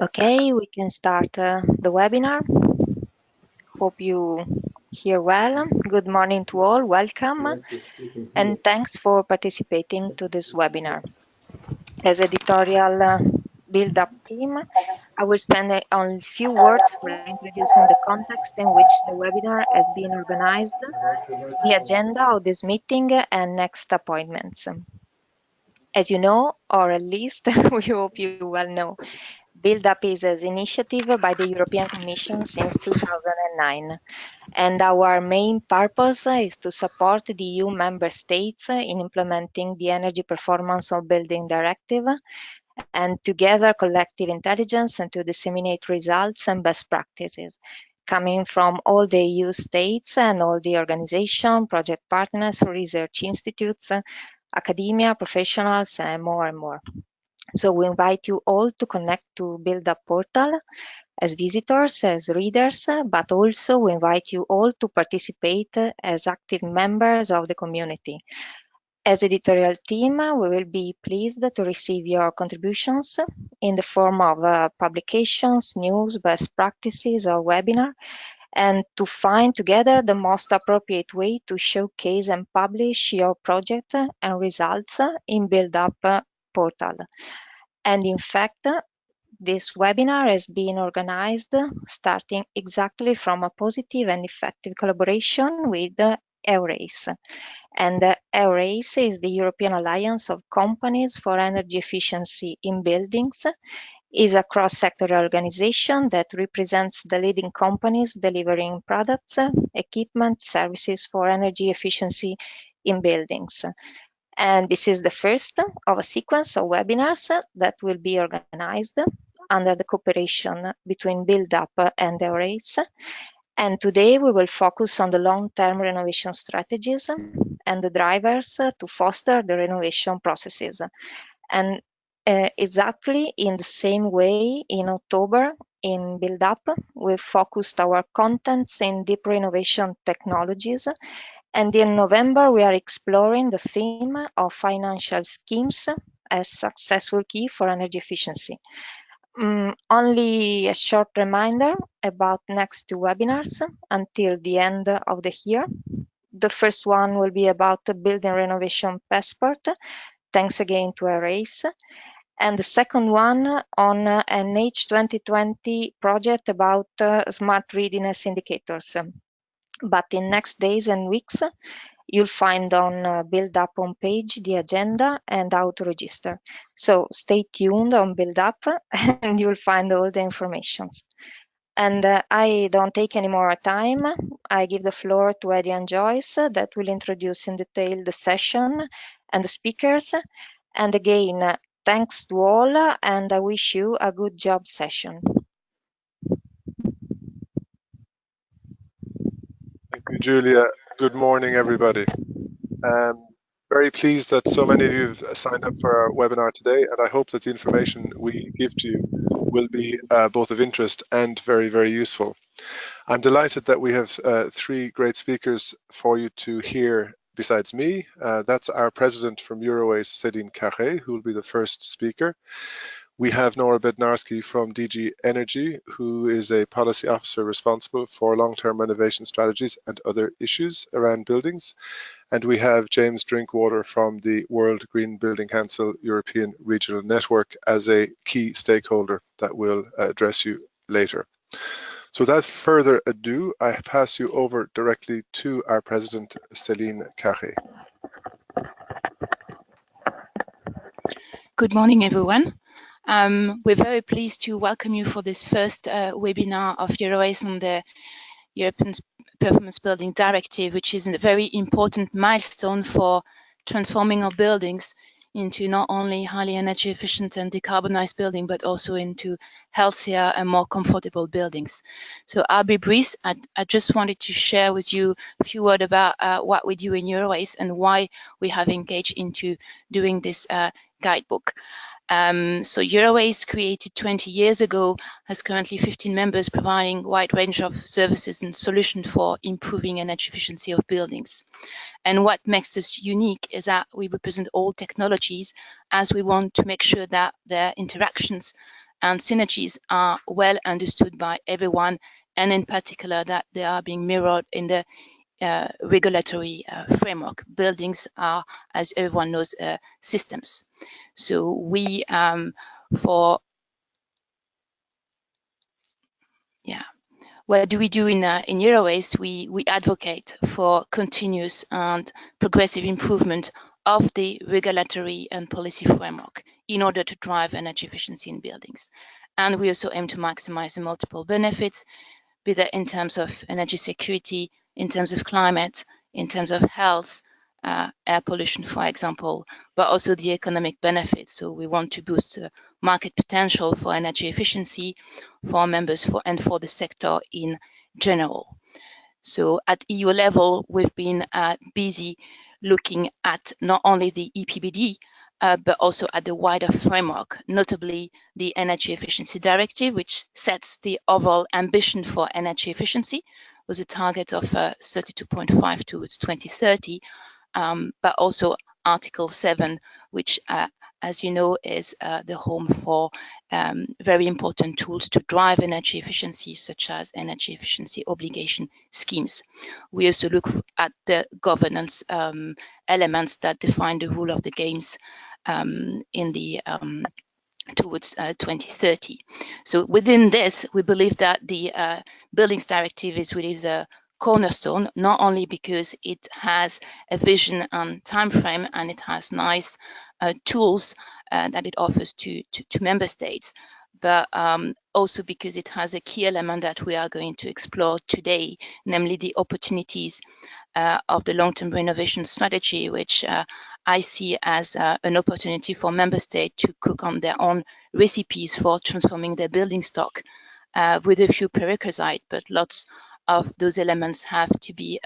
Okay, we can start the webinar. Hope you hear well. Good morning to all, welcome, and thanks for participating to this webinar. As editorial build-up team, I will spend only a few words for introducing the context in which the webinar has been organized, the agenda of this meeting, and next appointments. As you know, or at least we hope you well know, Build Up is an initiative by the European Commission since 2009, and our main purpose is to support the EU member states in implementing the Energy Performance of Building Directive and to gather collective intelligence and to disseminate results and best practices coming from all the EU states and all the organizations, project partners, research institutes, academia, professionals, and more. So we invite you all to connect to Build Up portal as visitors, as readers, but also we invite you all to participate as active members of the community. As editorial team, we will be pleased to receive your contributions in the form of publications, news, best practices, or webinar, and to find together the most appropriate way to showcase and publish your project and results in Build Up portal. And in fact, this webinar has been organized starting exactly from a positive and effective collaboration with EuroACE. And EuroACE is the European Alliance of Companies for Energy Efficiency in Buildings, is a cross-sector organization that represents the leading companies delivering products, equipment, services for energy efficiency in buildings. And this is the first of a sequence of webinars that will be organized under the cooperation between Build Up and EuroACE. And today we will focus on the long-term renovation strategies and the drivers to foster the renovation processes. And exactly in the same way, in October, in Build Up, we focused our contents in deep renovation technologies. And in November, we are exploring the theme of financial schemes as successful key for energy efficiency. Only a short reminder about next two webinars until the end of the year. The first one will be about the building renovation passport. Thanks again to EuroACE. And the second one on an H2020 project about smart readiness indicators. But in next days and weeks, you'll find on Build Up homepage the agenda and how to register. So stay tuned on Build Up and you'll find all the information. And I don't take any more time. I give the floor to Eddie and Joyce that will introduce in detail the session and the speakers. And again, thanks to all, and I wish you a good job session. Thank you, Julia. Good morning, everybody. Very pleased that so many of you have signed up for our webinar today, and I hope that the information we give to you will be both of interest and very useful. I'm delighted that we have three great speakers for you to hear besides me. That's our president from EuroACE, Céline Carré, who will be the first speaker. We have Nora Bednarski from DG Energy, who is a policy officer responsible for long-term renovation strategies and other issues around buildings. And we have James Drinkwater from the World Green Building Council European Regional Network as a key stakeholder that will address you later. So without further ado, I pass you over directly to our president, Céline Carré. Good morning, everyone. We're very pleased to welcome you for this first webinar of EuroACE on the European Performance Building Directive, which is a very important milestone for transforming our buildings into not only highly energy efficient and decarbonized building, but also into healthier and more comfortable buildings. So I'll be brief. I just wanted to share with you a few words about what we do in EuroACE and why we have engaged into doing this guidebook. So EuroACE, created 20 years ago, has currently 15 members providing a wide range of services and solutions for improving energy efficiency of buildings. And what makes us unique is that we represent all technologies, as we want to make sure that their interactions and synergies are well understood by everyone, and in particular that they are being mirrored in the regulatory framework. Buildings are, as everyone knows, systems. So we, what do we do in EuroACE? We advocate for continuous and progressive improvement of the regulatory and policy framework in order to drive energy efficiency in buildings. And we also aim to maximize the multiple benefits, be that in terms of energy security, in terms of climate, in terms of health, air pollution, for example, but also the economic benefits. So we want to boost market potential for energy efficiency for our members and for the sector in general. So at EU level, we've been busy looking at not only the EPBD, but also at the wider framework, notably the Energy Efficiency Directive, which sets the overall ambition for energy efficiency with a target of 32.5 towards 2030, but also Article 7, which, as you know, is the home for very important tools to drive energy efficiency, such as energy efficiency obligation schemes. We also look at the governance elements that define the rule of the games in the towards 2030. So within this, we believe that the Buildings Directive is really the cornerstone, not only because it has a vision and time frame and it has nice tools that it offers to member states, but also because it has a key element that we are going to explore today, namely the opportunities of the long-term renovation strategy, which I see as an opportunity for member states to cook on their own recipes for transforming their building stock with a few prerequisites, but lots of those elements have to be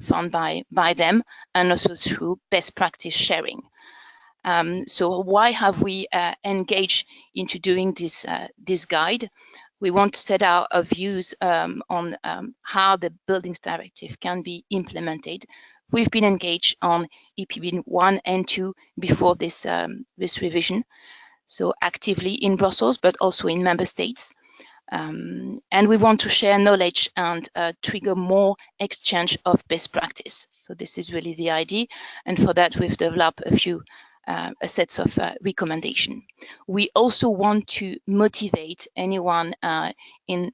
found by them and also through best practice sharing. So why have we engaged into doing this guide? We want to set out our views on how the Buildings Directive can be implemented. We've been engaged on EPBD 1 and 2 before this revision, so actively in Brussels, but also in member states. And we want to share knowledge and trigger more exchange of best practice. So this is really the idea. And for that, we've developed a few sets of recommendations. We also want to motivate anyone in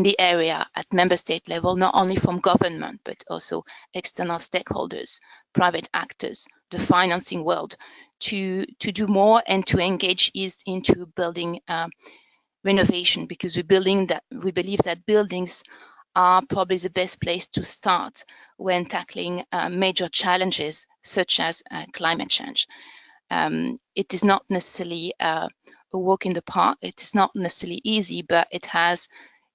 the area at member state level, not only from government, but also external stakeholders, private actors, the financing world, to do more and to engage into building renovation, because we believe that buildings are probably the best place to start when tackling major challenges such as climate change. It is not necessarily a walk in the park, it is not necessarily easy, but it has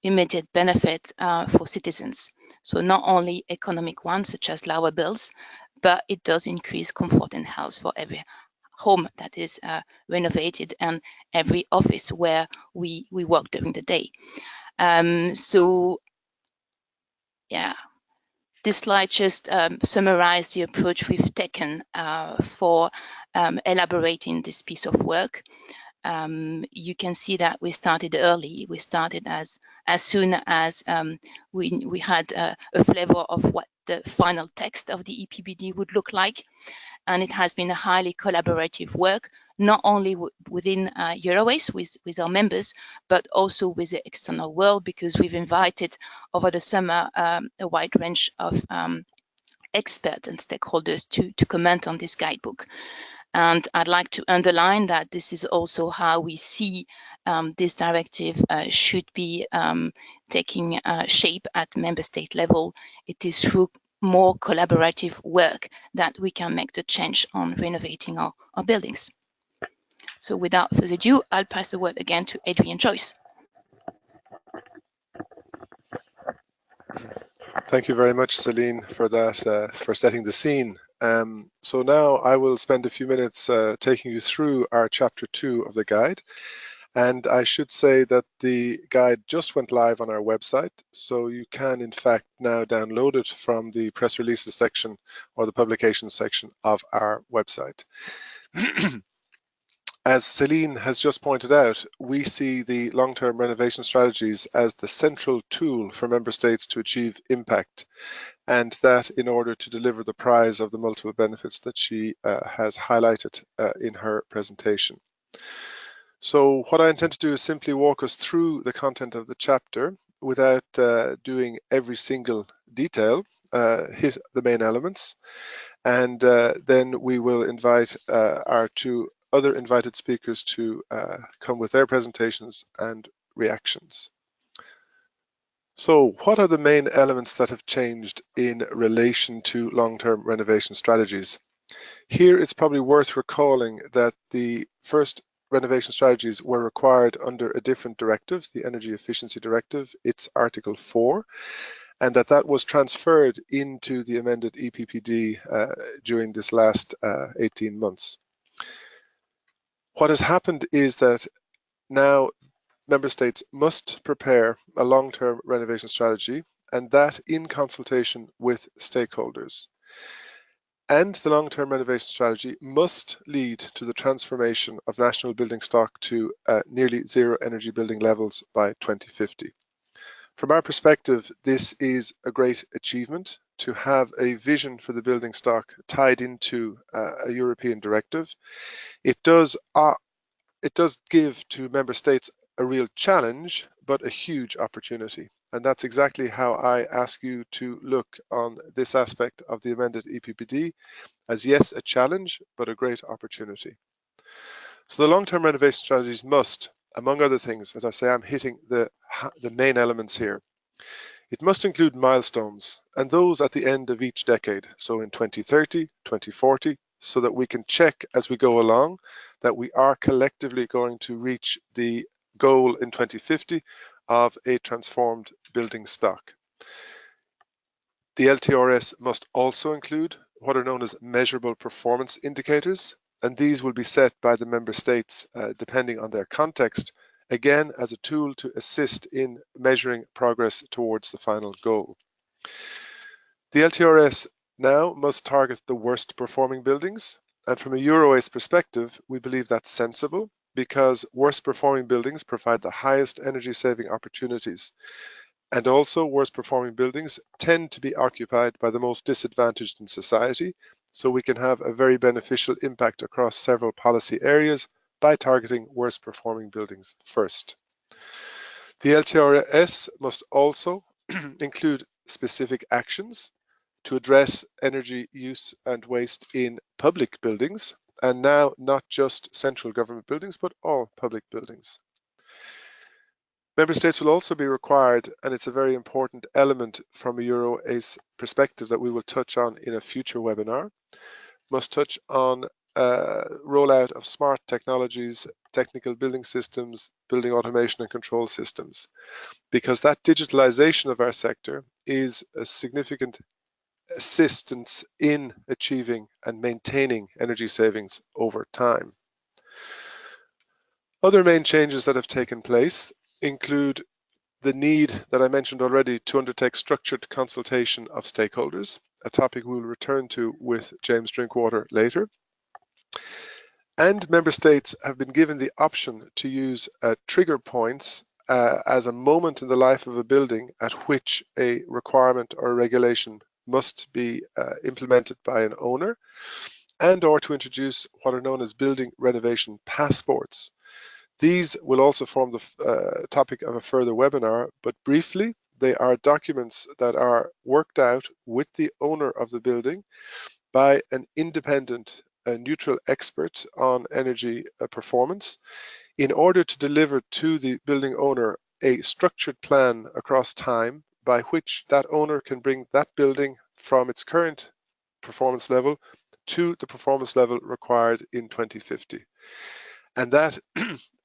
immediate benefits for citizens. So not only economic ones, such as lower bills, but it does increase comfort and health for every home that is renovated and every office where we work during the day. So yeah, this slide just summarizes the approach we've taken for elaborating this piece of work. You can see that we started early. We started as soon as we had a flavor of what the final text of the EPBD would look like. And it has been a highly collaborative work, not only within EuroACE with our members, but also with the external world, because we've invited over the summer a wide range of experts and stakeholders to comment on this guidebook. And I'd like to underline that this is also how we see this directive should be taking shape at member state level. It is through more collaborative work that we can make the change on renovating our buildings. So without further ado, I'll pass the word again to Adrian Joyce. Thank you very much, Celine, for that, for setting the scene. So now I will spend a few minutes taking you through our chapter 2 of the guide. And I should say that the guide just went live on our website, so you can in fact now download it from the press releases section or the publications section of our website. As Celine has just pointed out, we see the long-term renovation strategies as the central tool for member states to achieve impact, and that in order to deliver the prize of the multiple benefits that she has highlighted in her presentation. So what I intend to do is simply walk us through the content of the chapter without doing every single detail, hit the main elements, and then we will invite our two other invited speakers to come with their presentations and reactions. So what are the main elements that have changed in relation to long-term renovation strategies? Here it's probably worth recalling that the first renovation strategies were required under a different directive, the Energy Efficiency Directive, it's Article 4, and that was transferred into the amended EPBD during this last 18 months. What has happened is that now member states must prepare a long-term renovation strategy, and that in consultation with stakeholders. And the long-term renovation strategy must lead to the transformation of national building stock to nearly zero energy building levels by 2050. From our perspective, this is a great achievement to have a vision for the building stock tied into a European directive. It does give to member states a real challenge, but a huge opportunity. And that's exactly how I ask you to look on this aspect of the amended EPBD as, yes, a challenge, but a great opportunity. So the long-term renovation strategies must, among other things, as I say, I'm hitting the main elements here. It must include milestones, and those at the end of each decade, so in 2030, 2040, so that we can check as we go along that we are collectively going to reach the goal in 2050 of a transformed building stock. The LTRS must also include what are known as measurable performance indicators, and these will be set by the member states depending on their context, again as a tool to assist in measuring progress towards the final goal. The LTRS now must target the worst performing buildings, and from a EuroACE perspective, we believe that's sensible because worst performing buildings provide the highest energy saving opportunities. And also worst performing buildings tend to be occupied by the most disadvantaged in society, so we can have a very beneficial impact across several policy areas by targeting worst performing buildings first. The LTRS must also include specific actions to address energy use and waste in public buildings, and now not just central government buildings, but all public buildings. Member states will also be required, and it's a very important element from a EuroACE perspective that we will touch on in a future webinar, must touch on rollout of smart technologies, technical building systems, building automation and control systems, because that digitalization of our sector is a significant assistance in achieving and maintaining energy savings over time. Other main changes that have taken place include the need that I mentioned already to undertake structured consultation of stakeholders, a topic we'll return to with James Drinkwater later. And member states have been given the option to use trigger points as a moment in the life of a building at which a requirement or a regulation must be implemented by an owner, and or to introduce what are known as building renovation passports. These will also form the topic of a further webinar, but briefly, they are documents that are worked out with the owner of the building by an independent, neutral expert on energy performance in order to deliver to the building owner a structured plan across time by which that owner can bring that building from its current performance level to the performance level required in 2050. And that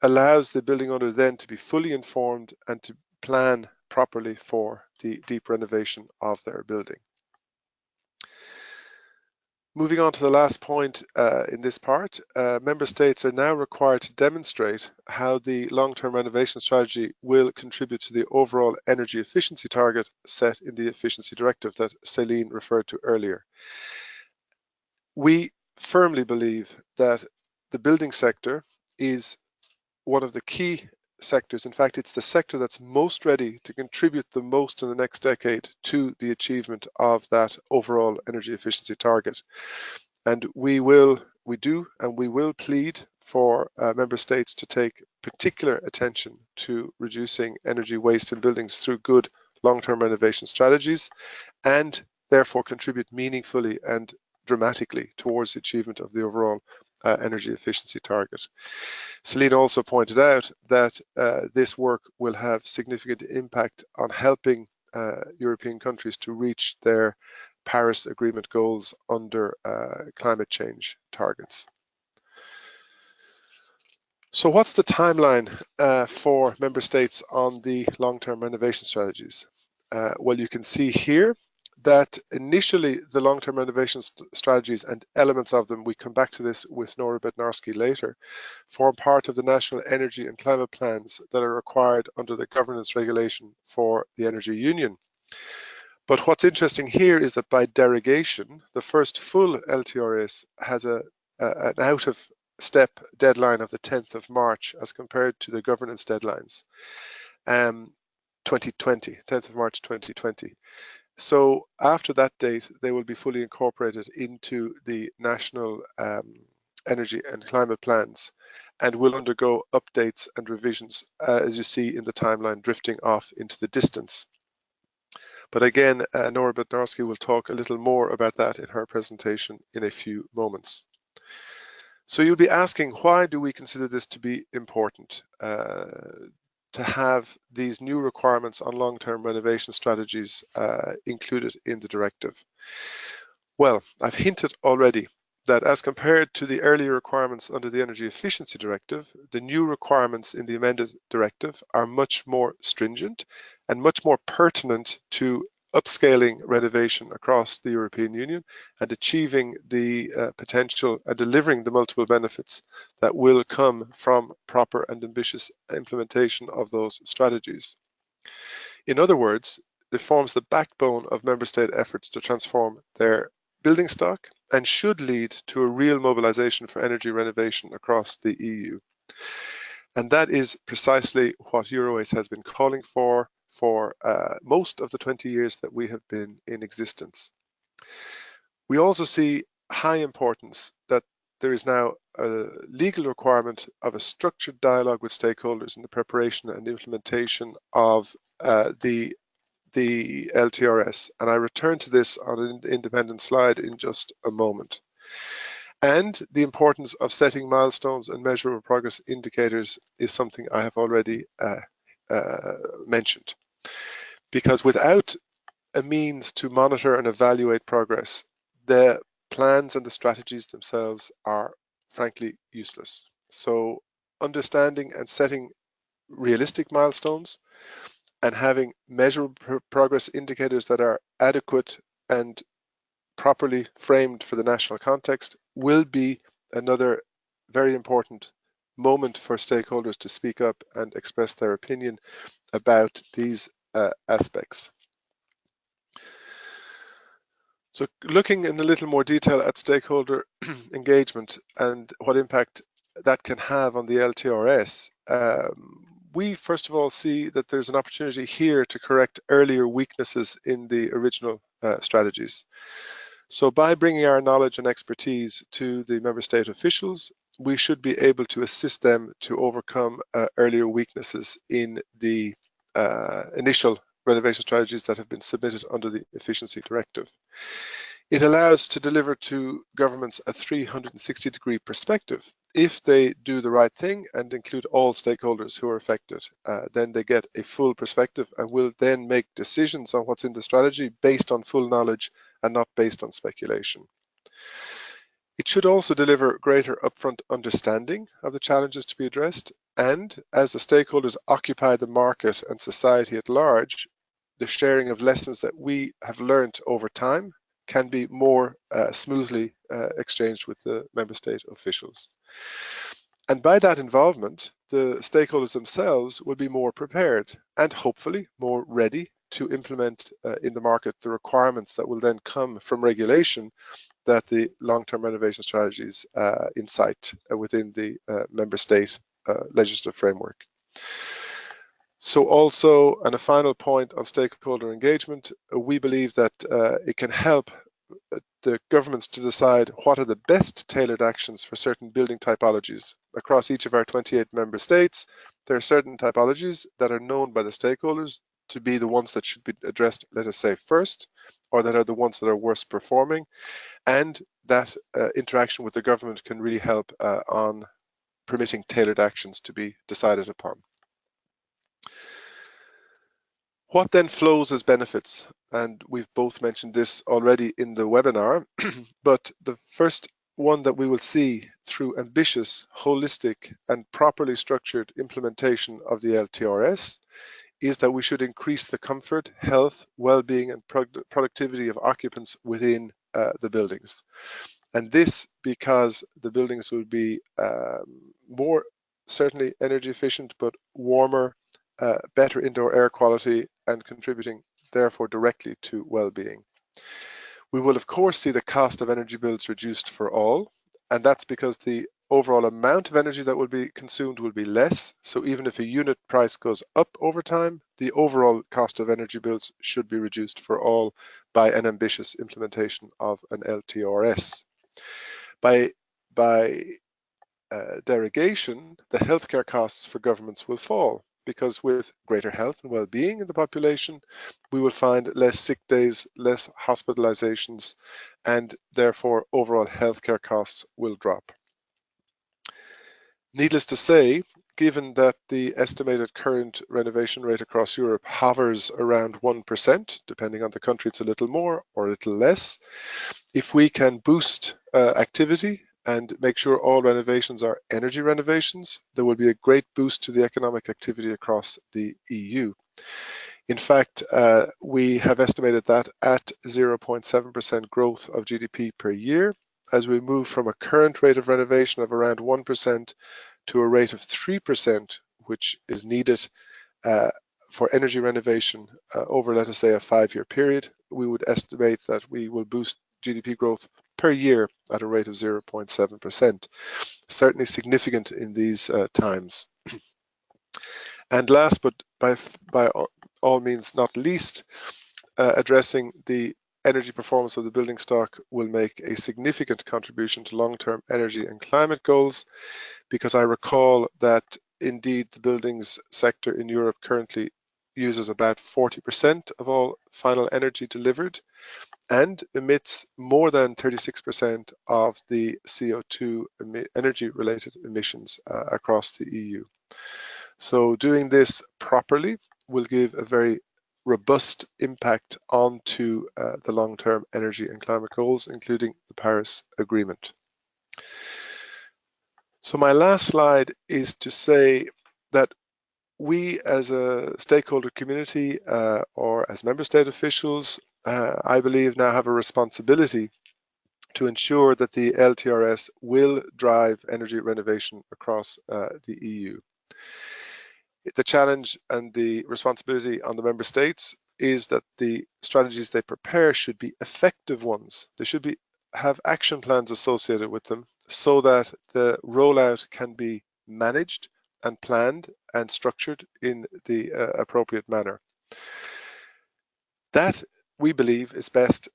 allows the building owner then to be fully informed and to plan properly for the deep renovation of their building. Moving on to the last point in this part, member states are now required to demonstrate how the long-term renovation strategy will contribute to the overall energy efficiency target set in the Efficiency Directive that Celine referred to earlier. We firmly believe that the building sector is one of the key sectors. In fact, it's the sector that's most ready to contribute the most in the next decade to the achievement of that overall energy efficiency target. And we will plead for member states to take particular attention to reducing energy waste in buildings through good long-term renovation strategies, and therefore contribute meaningfully and dramatically towards the achievement of the overall energy efficiency target. Celine also pointed out that this work will have significant impact on helping European countries to reach their Paris Agreement goals under climate change targets. So what's the timeline for member states on the long-term renovation strategies? Well, you can see here that initially the long-term renovation strategies and elements of them, we come back to this with Nora Bednarski later, form part of the national energy and climate plans that are required under the governance regulation for the Energy Union. But what's interesting here is that by derogation, the first full LTRS has an out-of-step deadline of the 10th of March as compared to the governance deadlines, 10th of March 2020. So after that date, they will be fully incorporated into the national energy and climate plans and will undergo updates and revisions, as you see in the timeline, drifting off into the distance. But again, Nora Bednarski will talk a little more about that in her presentation in a few moments. So you'll be asking, why do we consider this to be important, to have these new requirements on long-term renovation strategies included in the directive? Well, I've hinted already that as compared to the earlier requirements under the Energy Efficiency Directive, the new requirements in the amended directive are much more stringent and much more pertinent to upscaling renovation across the European Union and achieving the potential and delivering the multiple benefits that will come from proper and ambitious implementation of those strategies. In other words, it forms the backbone of member state efforts to transform their building stock and should lead to a real mobilisation for energy renovation across the EU. And that is precisely what EuroACE has been calling for most of the 20 years that we have been in existence. We also see high importance that there is now a legal requirement of a structured dialogue with stakeholders in the preparation and implementation of the LTRS, and I return to this on an independent slide in just a moment. And the importance of setting milestones and measurable progress indicators is something I have already mentioned. Because without a means to monitor and evaluate progress, the plans and the strategies themselves are frankly useless. So understanding and setting realistic milestones and having measurable progress indicators that are adequate and properly framed for the national context will be another very important moment for stakeholders to speak up and express their opinion about these aspects. So looking in a little more detail at stakeholder engagement and what impact that can have on the LTRS, we first of all see that there's an opportunity here to correct earlier weaknesses in the original strategies. So by bringing our knowledge and expertise to the member state officials, we should be able to assist them to overcome earlier weaknesses in the initial renovation strategies that have been submitted under the Efficiency Directive. It allows to deliver to governments a 360-degree perspective. If they do the right thing and include all stakeholders who are affected, then they get a full perspective and will then make decisions on what's in the strategy based on full knowledge and not based on speculation. It should also deliver greater upfront understanding of the challenges to be addressed, and as the stakeholders occupy the market and society at large, the sharing of lessons that we have learned over time can be more smoothly exchanged with the member state officials. And by that involvement, the stakeholders themselves will be more prepared and hopefully more ready to implement in the market the requirements that will then come from regulation that the long-term renovation strategies incite within the member state legislative framework. So also, and a final point on stakeholder engagement, we believe that it can help the governments to decide what are the best tailored actions for certain building typologies. Across each of our 28 member states, there are certain typologies that are known by the stakeholders to be the ones that should be addressed, let us say, first, or that are the ones that are worst performing, and that interaction with the government can really help on permitting tailored actions to be decided upon. What then flows as benefits? And we've both mentioned this already in the webinar, but the first one that we will see through ambitious, holistic, and properly structured implementation of the LTRS is that we should increase the comfort, health, well-being, and productivity of occupants within the buildings. And this because the buildings will be more certainly energy efficient, but warmer, better indoor air quality, and contributing therefore directly to well-being. We will of course see the cost of energy bills reduced for all, and that's because the overall amount of energy that will be consumed will be less. So even if a unit price goes up over time, the overall cost of energy bills should be reduced for all by an ambitious implementation of an LTRS. By derogation, the healthcare costs for governments will fall, because with greater health and well-being in the population, we will find less sick days, less hospitalizations, and therefore overall healthcare costs will drop. Needless to say, given that the estimated current renovation rate across Europe hovers around 1%, depending on the country it's a little more or a little less, if we can boost activity and make sure all renovations are energy renovations, there will be a great boost to the economic activity across the EU. In fact, we have estimated that at 0.7% growth of GDP per year, as we move from a current rate of renovation of around 1% to a rate of 3%, which is needed for energy renovation over, let us say, a 5-year period, we would estimate that we will boost GDP growth per year at a rate of 0.7%. Certainly significant in these times. And last, but by all means not least, addressing the energy performance of the building stock will make a significant contribution to long-term energy and climate goals, because I recall that indeed the buildings sector in Europe currently uses about 40% of all final energy delivered and emits more than 36% of the CO2 energy-related emissions across the EU. So doing this properly will give a very robust impact onto the long-term energy and climate goals, including the Paris Agreement. So my last slide is to say that we as a stakeholder community or as member state officials, I believe now have a responsibility to ensure that the LTRS will drive energy renovation across the EU. The challenge and the responsibility on the member states is that the strategies they prepare should be effective ones. They should have action plans associated with them so that the rollout can be managed and planned and structured in the appropriate manner. That, we believe, is best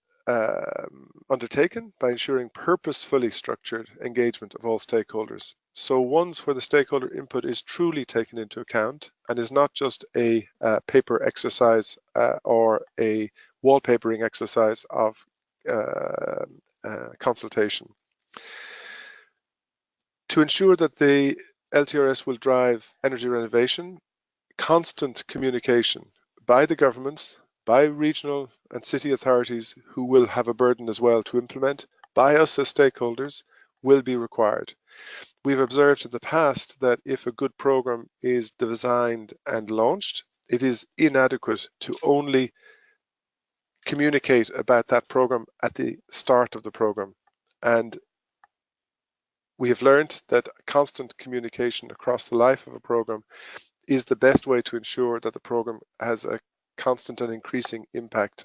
undertaken by ensuring purposefully structured engagement of all stakeholders. So ones where the stakeholder input is truly taken into account and is not just a paper exercise or a wallpapering exercise of consultation. To ensure that the LTRS will drive energy renovation, constant communication by the governments, by regional and city authorities who will have a burden as well to implement, by us as stakeholders, will be required. We've observed in the past that if a good program is designed and launched, it is inadequate to only communicate about that program at the start of the program. And we have learned that constant communication across the life of a program is the best way to ensure that the program has a constant and increasing impact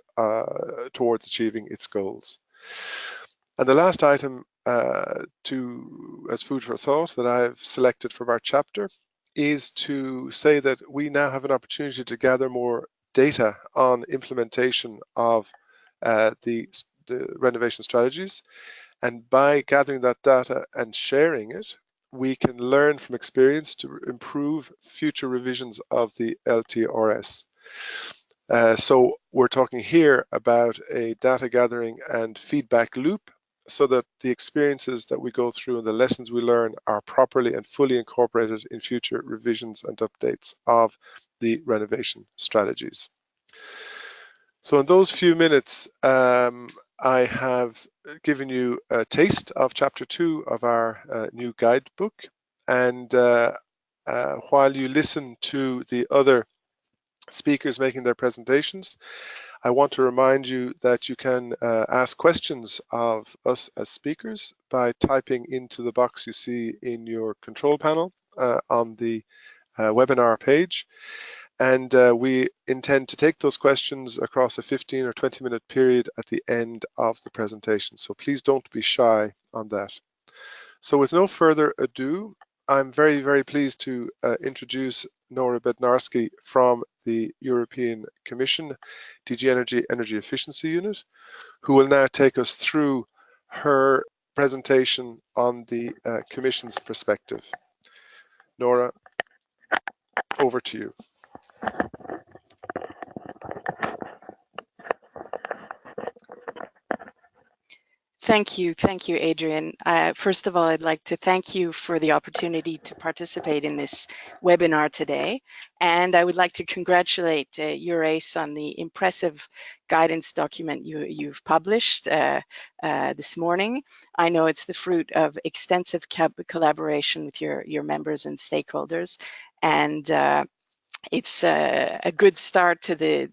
towards achieving its goals. And the last item as food for thought that I've selected from our chapter is to say that we now have an opportunity to gather more data on implementation of the renovation strategies. And by gathering that data and sharing it, we can learn from experience to improve future revisions of the LTRS. So we're talking here about a data gathering and feedback loop so that the experiences that we go through and the lessons we learn are properly and fully incorporated in future revisions and updates of the renovation strategies. So in those few minutes, I have given you a taste of chapter 2 of our new guidebook. And while you listen to the other speakers making their presentations, I want to remind you that you can ask questions of us as speakers by typing into the box you see in your control panel on the webinar page. And we intend to take those questions across a 15 or 20-minute period at the end of the presentation. So please don't be shy on that. So with no further ado, I'm very, very pleased to introduce Nora Bednarski from the European Commission, DG Energy Efficiency Unit, who will now take us through her presentation on the Commission's perspective. Nora, over to you. Thank you, Adrian. First of all, I'd like to thank you for the opportunity to participate in this webinar today. And I would like to congratulate EuroACE on the impressive guidance document you've published this morning. I know it's the fruit of extensive collaboration with your members and stakeholders. And it's a good start to the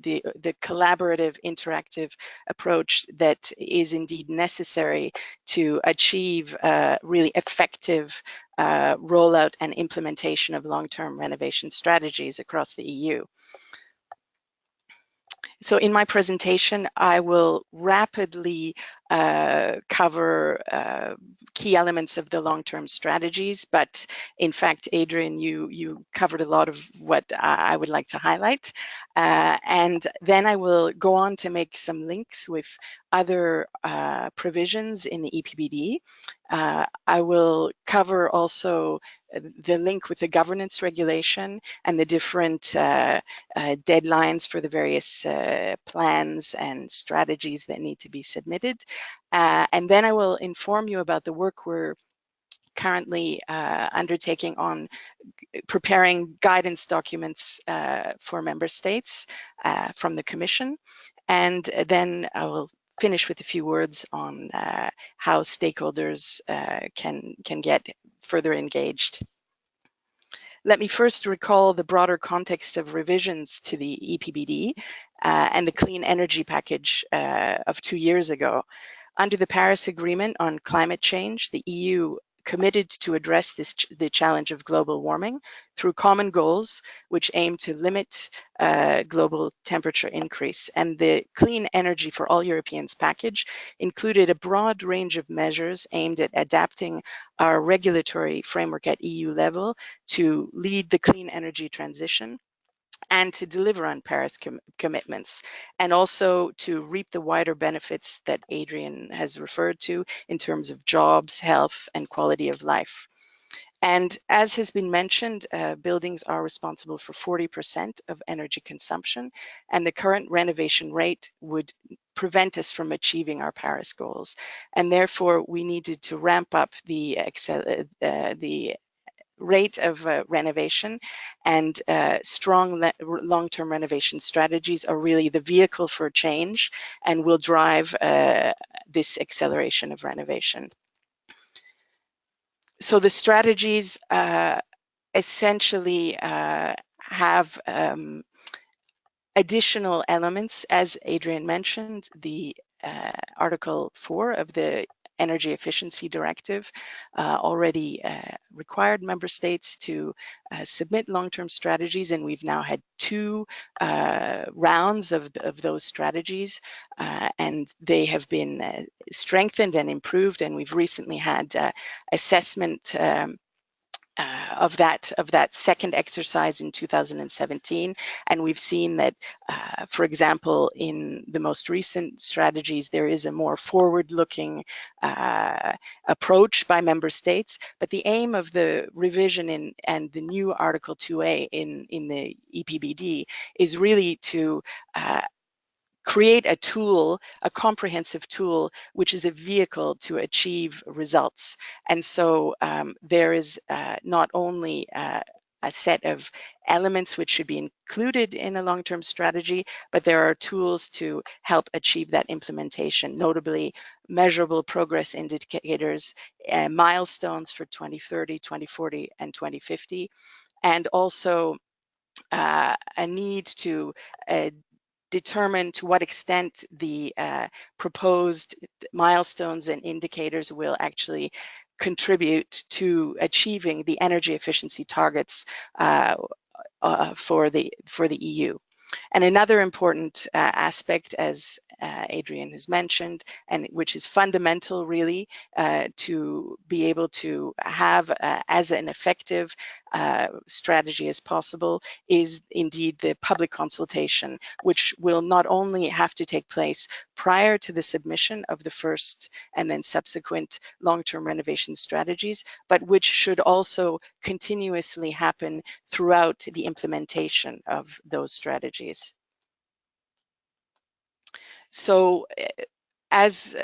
collaborative, interactive approach that is indeed necessary to achieve really effective rollout and implementation of long-term renovation strategies across the EU. So in my presentation, I will rapidly cover key elements of the long-term strategies, but in fact, Adrian, you covered a lot of what I would like to highlight. And then I will go on to make some links with other provisions in the EPBD. I will cover also the link with the governance regulation and the different deadlines for the various plans and strategies that need to be submitted. And then I will inform you about the work we're currently undertaking on preparing guidance documents for member states from the Commission. And then I will finish with a few words on how stakeholders can get further engaged. Let me first recall the broader context of revisions to the EPBD and the clean energy package of 2 years ago. Under the Paris Agreement on climate change, the EU committed to address the challenge of global warming through common goals which aim to limit global temperature increase. And the Clean Energy for All Europeans package included a broad range of measures aimed at adapting our regulatory framework at EU level to lead the clean energy transition and to deliver on Paris commitments, and also to reap the wider benefits that Adrian has referred to in terms of jobs, health, and quality of life. And as has been mentioned, buildings are responsible for 40% of energy consumption, and the current renovation rate would prevent us from achieving our Paris goals. And therefore, we needed to ramp up the rate of renovation, and strong long-term renovation strategies are really the vehicle for change and will drive this acceleration of renovation. So the strategies essentially have additional elements, as Adrian mentioned, the Article 4 of the Energy Efficiency Directive already required member states to submit long-term strategies, and we've now had 2 rounds of those strategies, and they have been strengthened and improved, and we've recently had assessment of that second exercise in 2017, and we've seen that, for example, in the most recent strategies, there is a more forward-looking approach by member states. But the aim of the revision and the new Article 2A in the EPBD is really to create a tool, a comprehensive tool, which is a vehicle to achieve results. And so there is not only a set of elements which should be included in a long-term strategy, but there are tools to help achieve that implementation, notably measurable progress indicators, milestones for 2030, 2040, and 2050, and also a need to determine to what extent the proposed milestones and indicators will actually contribute to achieving the energy efficiency targets for the EU. And another important aspect, as Adrian has mentioned, and which is fundamental really to be able to have as an effective strategy as possible, is indeed the public consultation, which will not only have to take place prior to the submission of the first and then subsequent long-term renovation strategies, but which should also continuously happen throughout the implementation of those strategies. So as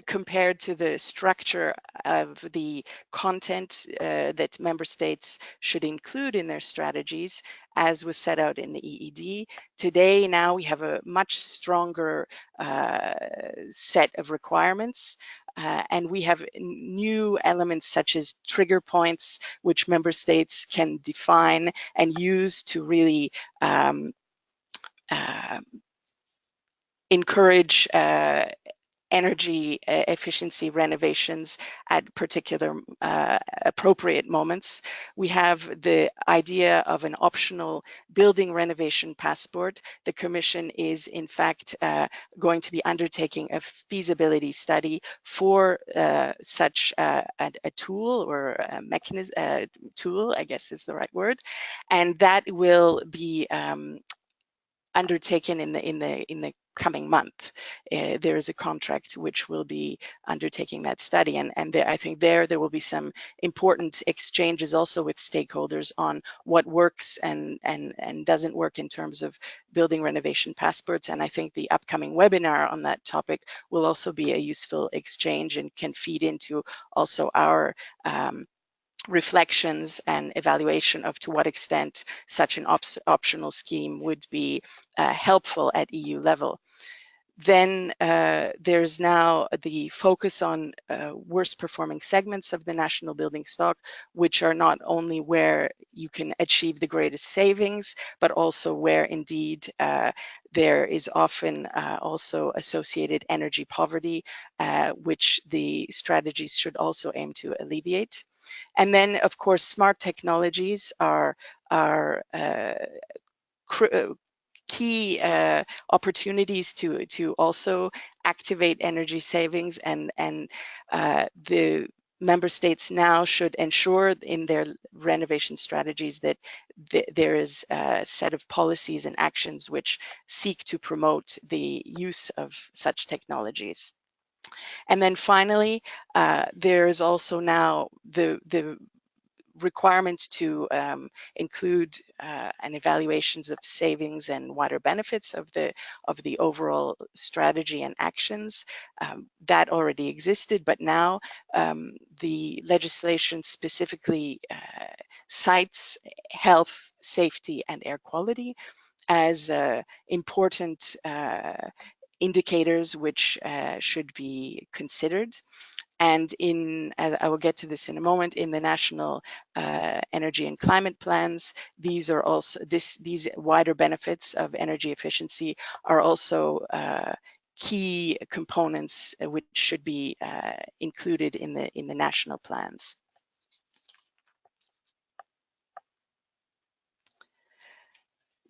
compared to the structure of the content that member states should include in their strategies, as was set out in the EED, today now we have a much stronger set of requirements. And we have new elements such as trigger points, which member states can define and use to really encourage energy efficiency renovations at particular appropriate moments. We have the idea of an optional building renovation passport. The Commission is in fact going to be undertaking a feasibility study for such a tool or a mechanism, tool, I guess is the right word, and that will be undertaken in the coming month. There is a contract which will be undertaking that study, and I think there will be some important exchanges also with stakeholders on what works and doesn't work in terms of building renovation passports. And I think the upcoming webinar on that topic will also be a useful exchange and can feed into also our reflections and evaluation of to what extent such an optional scheme would be helpful at EU level. Then there's now the focus on worst performing segments of the national building stock, which are not only where you can achieve the greatest savings, but also where indeed there is often also associated energy poverty, which the strategies should also aim to alleviate. And then, of course, smart technologies are key opportunities to also activate energy savings, and the member states now should ensure in their renovation strategies that there is a set of policies and actions which seek to promote the use of such technologies. And then finally, there is also now the requirements to include an evaluations of savings and wider benefits of the overall strategy and actions. That already existed, but now the legislation specifically cites health, safety, and air quality as important indicators which should be considered. And as I will get to this in a moment, in the national energy and climate plans, these are also these wider benefits of energy efficiency are also key components which should be included in the national plans.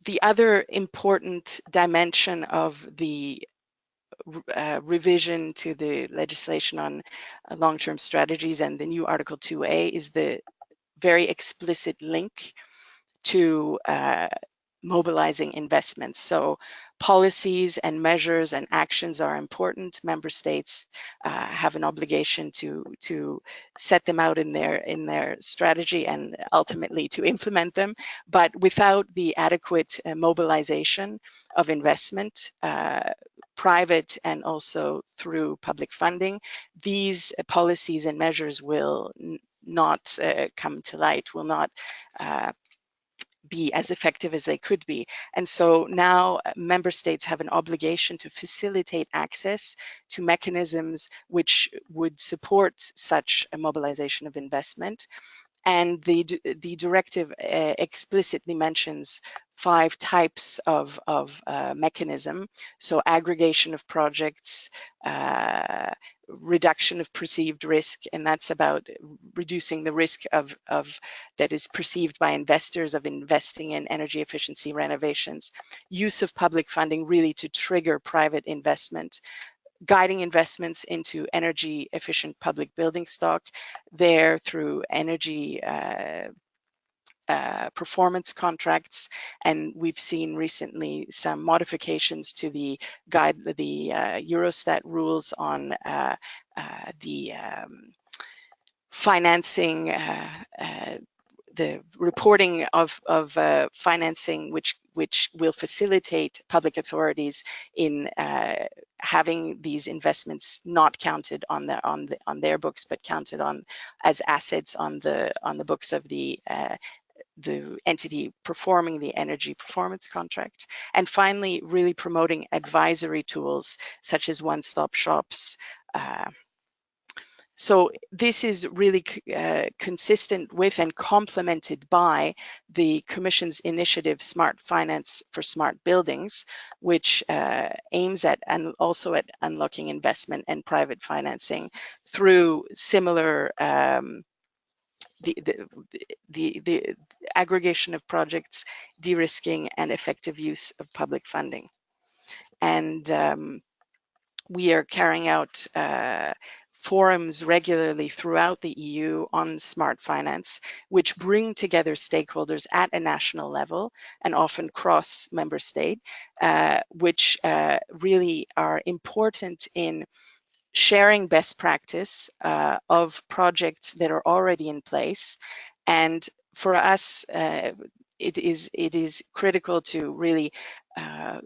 The other important dimension of the revision to the legislation on long-term strategies and the new Article 2A is the very explicit link to mobilizing investments. So policies and measures and actions are important. Member states have an obligation to set them out in their strategy and ultimately to implement them. But without the adequate mobilization of investment, private and also through public funding, these policies and measures will not come to light, will not be as effective as they could be. And so now member states have an obligation to facilitate access to mechanisms which would support such a mobilization of investment. And the directive explicitly mentions 5 types of mechanism. So aggregation of projects, reduction of perceived risk, and that's about reducing the risk of that is perceived by investors of investing in energy efficiency renovations, use of public funding really to trigger private investment, guiding investments into energy efficient public building stock there through energy performance contracts, and we've seen recently some modifications to the Eurostat rules on the financing, the reporting of financing, which will facilitate public authorities in having these investments not counted on their books, but counted on as assets on the books of the entity performing the energy performance contract. And finally, really promoting advisory tools such as one-stop shops. So this is really consistent with and complemented by the Commission's initiative Smart Finance for Smart Buildings, which aims at and also at unlocking investment and private financing through similar the aggregation of projects, de-risking, and effective use of public funding. And we are carrying out forums regularly throughout the EU on smart finance, which bring together stakeholders at a national level and often cross member state, which really are important in sharing best practice of projects that are already in place. And for us, it is critical to really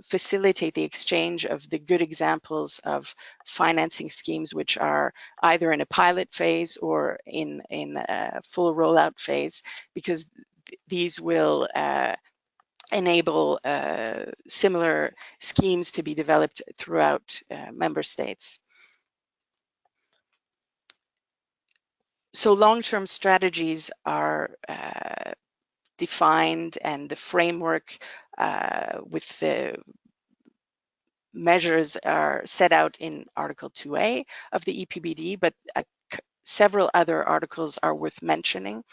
facilitate the exchange of the good examples of financing schemes which are either in a pilot phase or in a full rollout phase, because these will enable similar schemes to be developed throughout member states. So long-term strategies are defined, and the framework with the measures are set out in Article 2A of the EPBD, but several other articles are worth mentioning,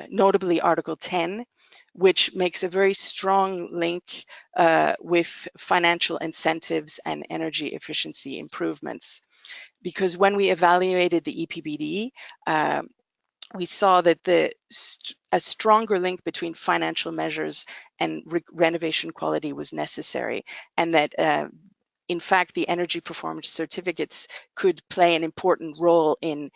notably Article 10, which makes a very strong link with financial incentives and energy efficiency improvements. Because when we evaluated the EPBD, we saw that a stronger link between financial measures and renovation quality was necessary, and that in fact the energy performance certificates could play an important role in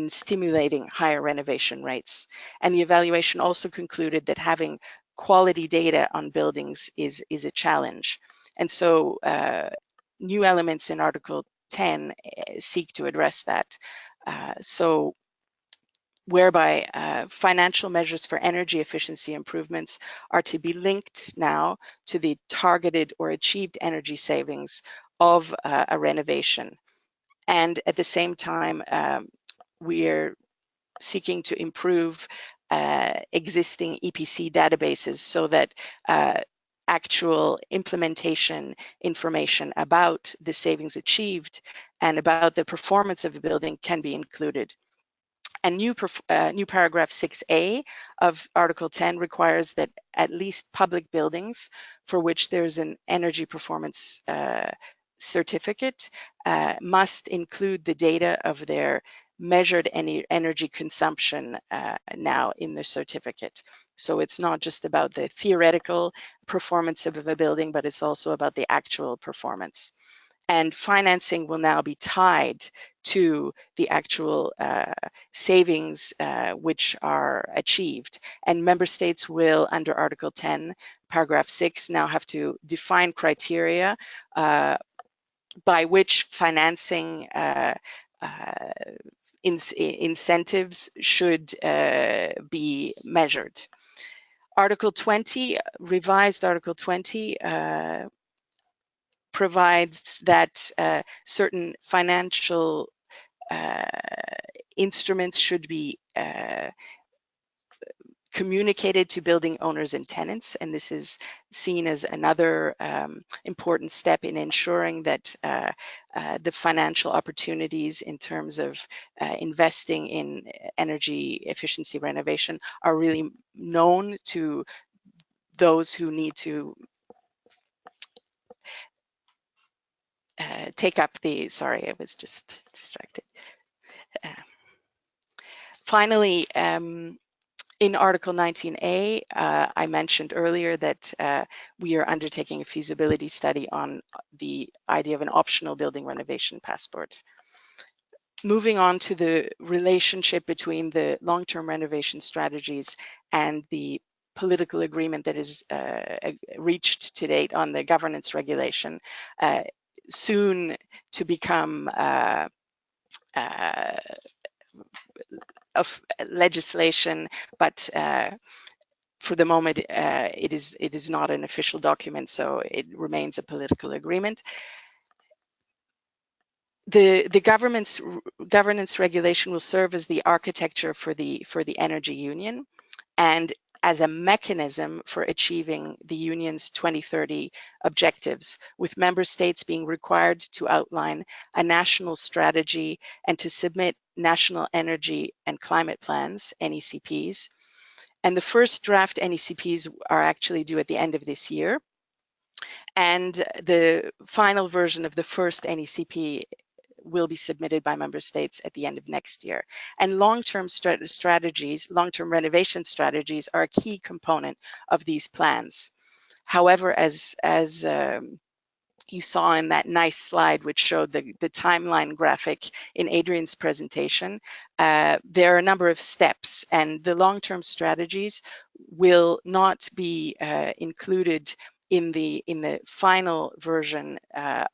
stimulating higher renovation rates. And the evaluation also concluded that having quality data on buildings is a challenge. And so new elements in Article 10 seek to address that. So whereby financial measures for energy efficiency improvements are to be linked now to the targeted or achieved energy savings of a renovation. And at the same time, we are seeking to improve existing EPC databases so that actual implementation information about the savings achieved and about the performance of the building can be included. And new paragraph 6A of Article 10 requires that at least public buildings for which there's an energy performance certificate must include the data of their measured energy consumption now in the certificate. So it's not just about the theoretical performance of a building, but it's also about the actual performance. And financing will now be tied to the actual savings which are achieved. And member states will, under Article 10, paragraph 6, now have to define criteria by which financing incentives should be measured. Article 20, revised Article 20, provides that certain financial instruments should be communicated to building owners and tenants, and this is seen as another important step in ensuring that the financial opportunities in terms of investing in energy efficiency renovation are really known to those who need to take up the, sorry, I was just distracted. Finally, in Article 19A, I mentioned earlier that we are undertaking a feasibility study on the idea of an optional building renovation passport. Moving on to the relationship between the long-term renovation strategies and the political agreement that is reached to date on the governance regulation, soon to become of legislation, but for the moment it is not an official document, so it remains a political agreement. The governance regulation will serve as the architecture for the energy union and as a mechanism for achieving the union's 2030 objectives, with member states being required to outline a national strategy and to submit national energy and climate plans, NECPs. And the first draft NECPs are actually due at the end of this year. And the final version of the first NECP will be submitted by member states at the end of next year. And long-term strategies, long-term renovation strategies are a key component of these plans. However, as you saw in that nice slide which showed the timeline graphic in Adrian's presentation, there are a number of steps, and the long-term strategies will not be included in the final version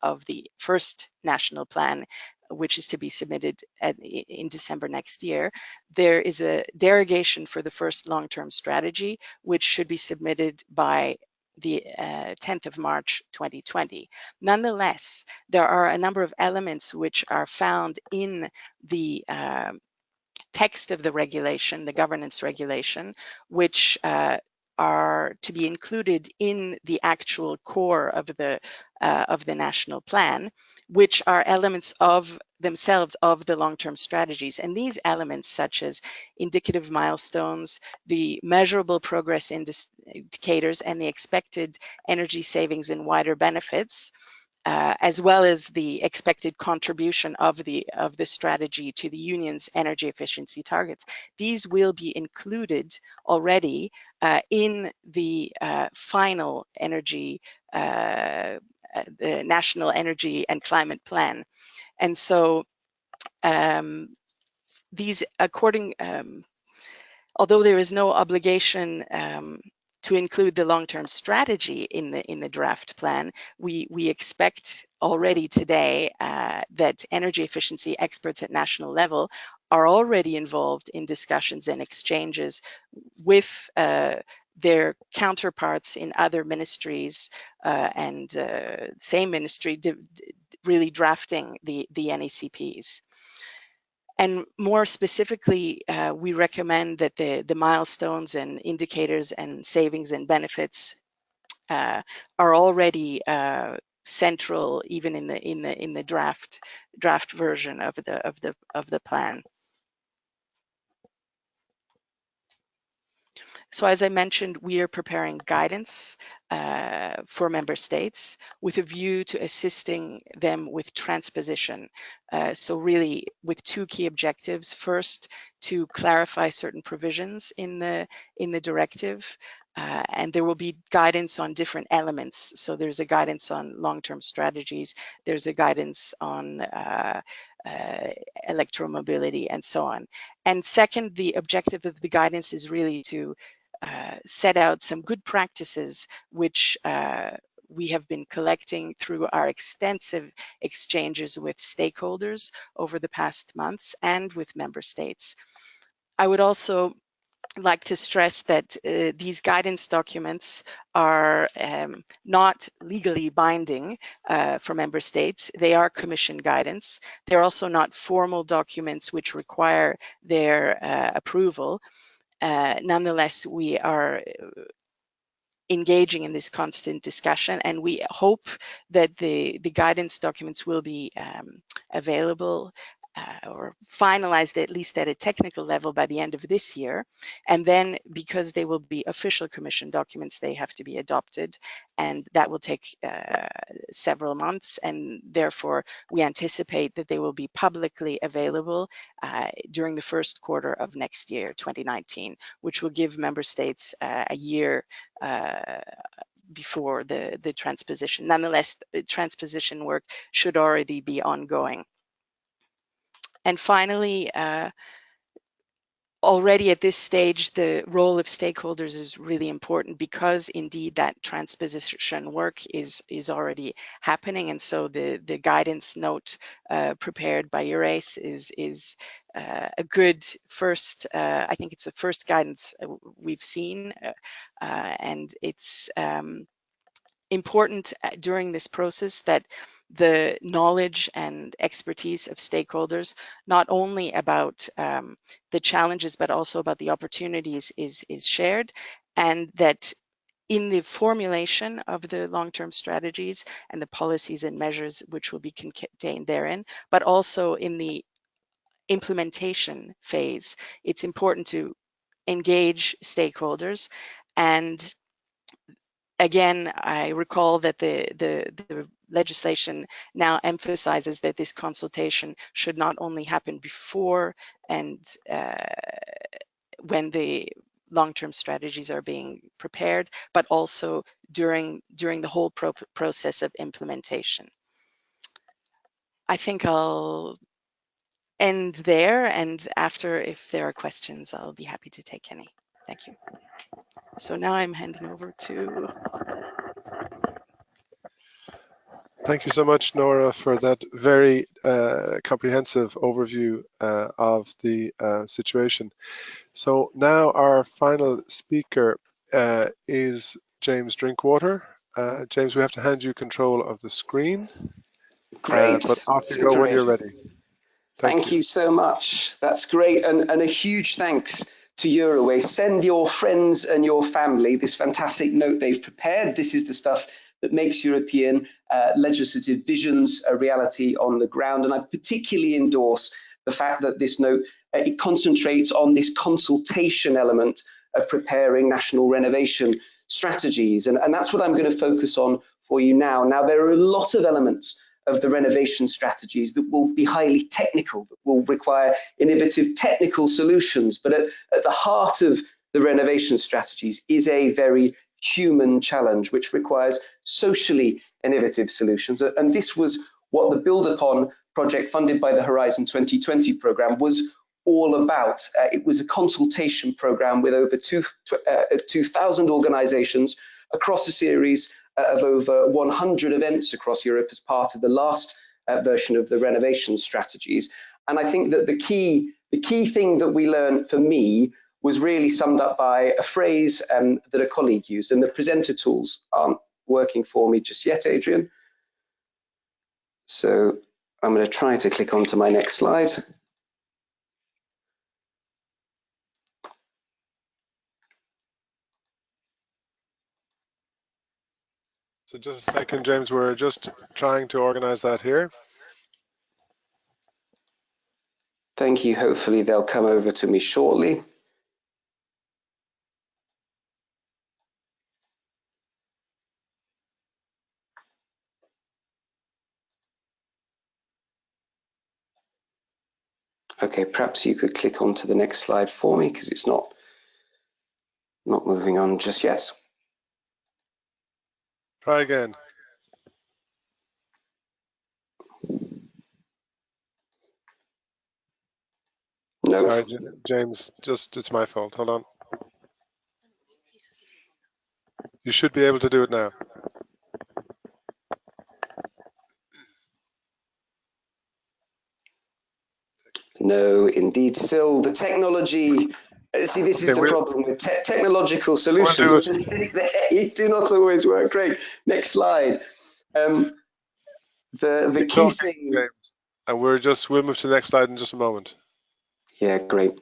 of the first national plan, which is to be submitted in December next year. There is a derogation for the first long-term strategy, which should be submitted by the 10th of March 2020. Nonetheless, there are a number of elements which are found in the text of the regulation, the governance regulation, which are to be included in the actual core of the national plan, which are elements of themselves of the long-term strategies. And these elements, such as indicative milestones, the measurable progress indicators, and the expected energy savings and wider benefits, as well as the expected contribution of the strategy to the union's energy efficiency targets. These will be included already in the final energy, the National Energy and Climate Plan. And so these, although there is no obligation to include the long-term strategy in the draft plan, we expect already today that energy efficiency experts at national level are already involved in discussions and exchanges with their counterparts in other ministries and same ministry really drafting the NECPs. And more specifically, we recommend that the milestones and indicators and savings and benefits are already central, even in the draft version of the plan. So as I mentioned, we are preparing guidance for member states with a view to assisting them with transposition. So really with two key objectives. First, to clarify certain provisions in the directive, and there will be guidance on different elements. So there's a guidance on long-term strategies, there's a guidance on electromobility and so on. And second, the objective of the guidance is really to set out some good practices which we have been collecting through our extensive exchanges with stakeholders over the past months and with member states. I would also like to stress that these guidance documents are not legally binding for member states. They are Commission guidance. They're also not formal documents which require their approval. Nonetheless, we are engaging in this constant discussion, and we hope that the guidance documents will be available or finalized at least at a technical level by the end of this year. And then, because they will be official Commission documents, they have to be adopted, and that will take several months, and therefore we anticipate that they will be publicly available during the first quarter of next year, 2019, which will give member states a year before the transposition. Nonetheless, transposition work should already be ongoing. And finally, already at this stage, the role of stakeholders is really important, because indeed that transposition work is already happening. And so the guidance note prepared by EuroACE is a good first, I think it's the first guidance we've seen, and it's important during this process that the knowledge and expertise of stakeholders, not only about the challenges, but also about the opportunities, is shared, and that in the formulation of the long-term strategies and the policies and measures which will be contained therein, but also in the implementation phase, it's important to engage stakeholders. And again, I recall that the legislation now emphasizes that this consultation should not only happen before and when the long-term strategies are being prepared, but also during the whole process of implementation. I think I'll end there, and after, if there are questions, I'll be happy to take any. Thank you. So now I'm handing over to... Thank you so much, Nora, for that very comprehensive overview of the situation. So now our final speaker is James Drinkwater. James, we have to hand you control of the screen. Great. But off you go when you're ready. Thank you so much. That's great. And a huge thanks to EuroACE. Send your friends and your family this fantastic note they've prepared. This is the stuff that makes European legislative visions a reality on the ground. And I particularly endorse the fact that this note, it concentrates on this consultation element of preparing national renovation strategies. And that's what I'm going to focus on for you now. Now, there are a lot of elements of the renovation strategies that will be highly technical, that will require innovative technical solutions. But at the heart of the renovation strategies is a very human challenge, which requires socially innovative solutions. And this was what the Build Upon project funded by the Horizon 2020 program was all about. It was a consultation program with over 2,000 organizations across a series of over 100 events across Europe as part of the last version of the renovation strategies. And I think that the key thing that we learned for me was really summed up by a phrase that a colleague used, and the presenter tools aren't working for me just yet, Adrian. So I'm going to try to click on to my next slide. So just a second, James, we're just trying to organize that here. Thank you. Hopefully they'll come over to me shortly. Okay, perhaps you could click on to the next slide for me because it's not moving on just yet. Try again. No. Sorry, James, it's my fault. Hold on. You should be able to do it now. No, indeed. Still, the technology. See, this is the problem with technological solutions. They do not always work. Great. Next slide. The key thing. James, and we'll move to the next slide in just a moment. Yeah, great.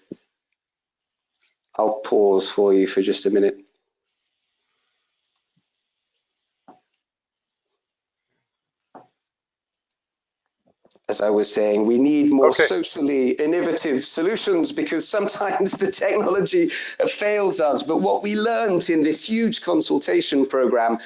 I'll pause for you for just a minute. As I was saying, we need more socially innovative solutions because sometimes the technology fails us. But what we learned in this huge consultation program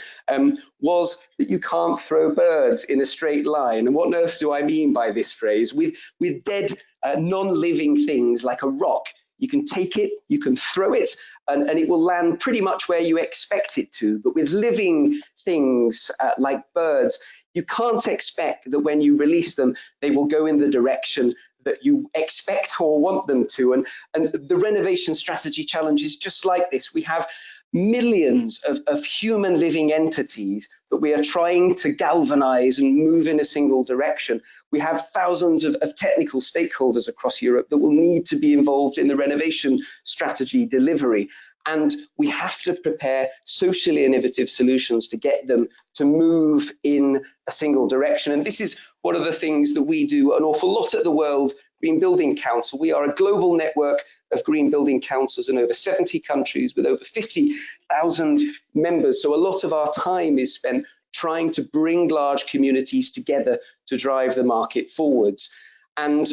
was that you can't throw birds in a straight line. And what on earth do I mean by this phrase? With dead, non-living things like a rock, you can take it, you can throw it, and it will land pretty much where you expect it to. But with living things like birds, you can't expect that when you release them, they will go in the direction that you expect or want them to. And the renovation strategy challenge is just like this. We have millions of human living entities that we are trying to galvanize and move in a single direction. We have thousands of technical stakeholders across Europe that will need to be involved in the renovation strategy delivery. And we have to prepare socially innovative solutions to get them to move in a single direction. And this is one of the things that we do an awful lot at the World Green Building Council. We are a global network of green building councils in over 70 countries with over 50,000 members. So a lot of our time is spent trying to bring large communities together to drive the market forwards. And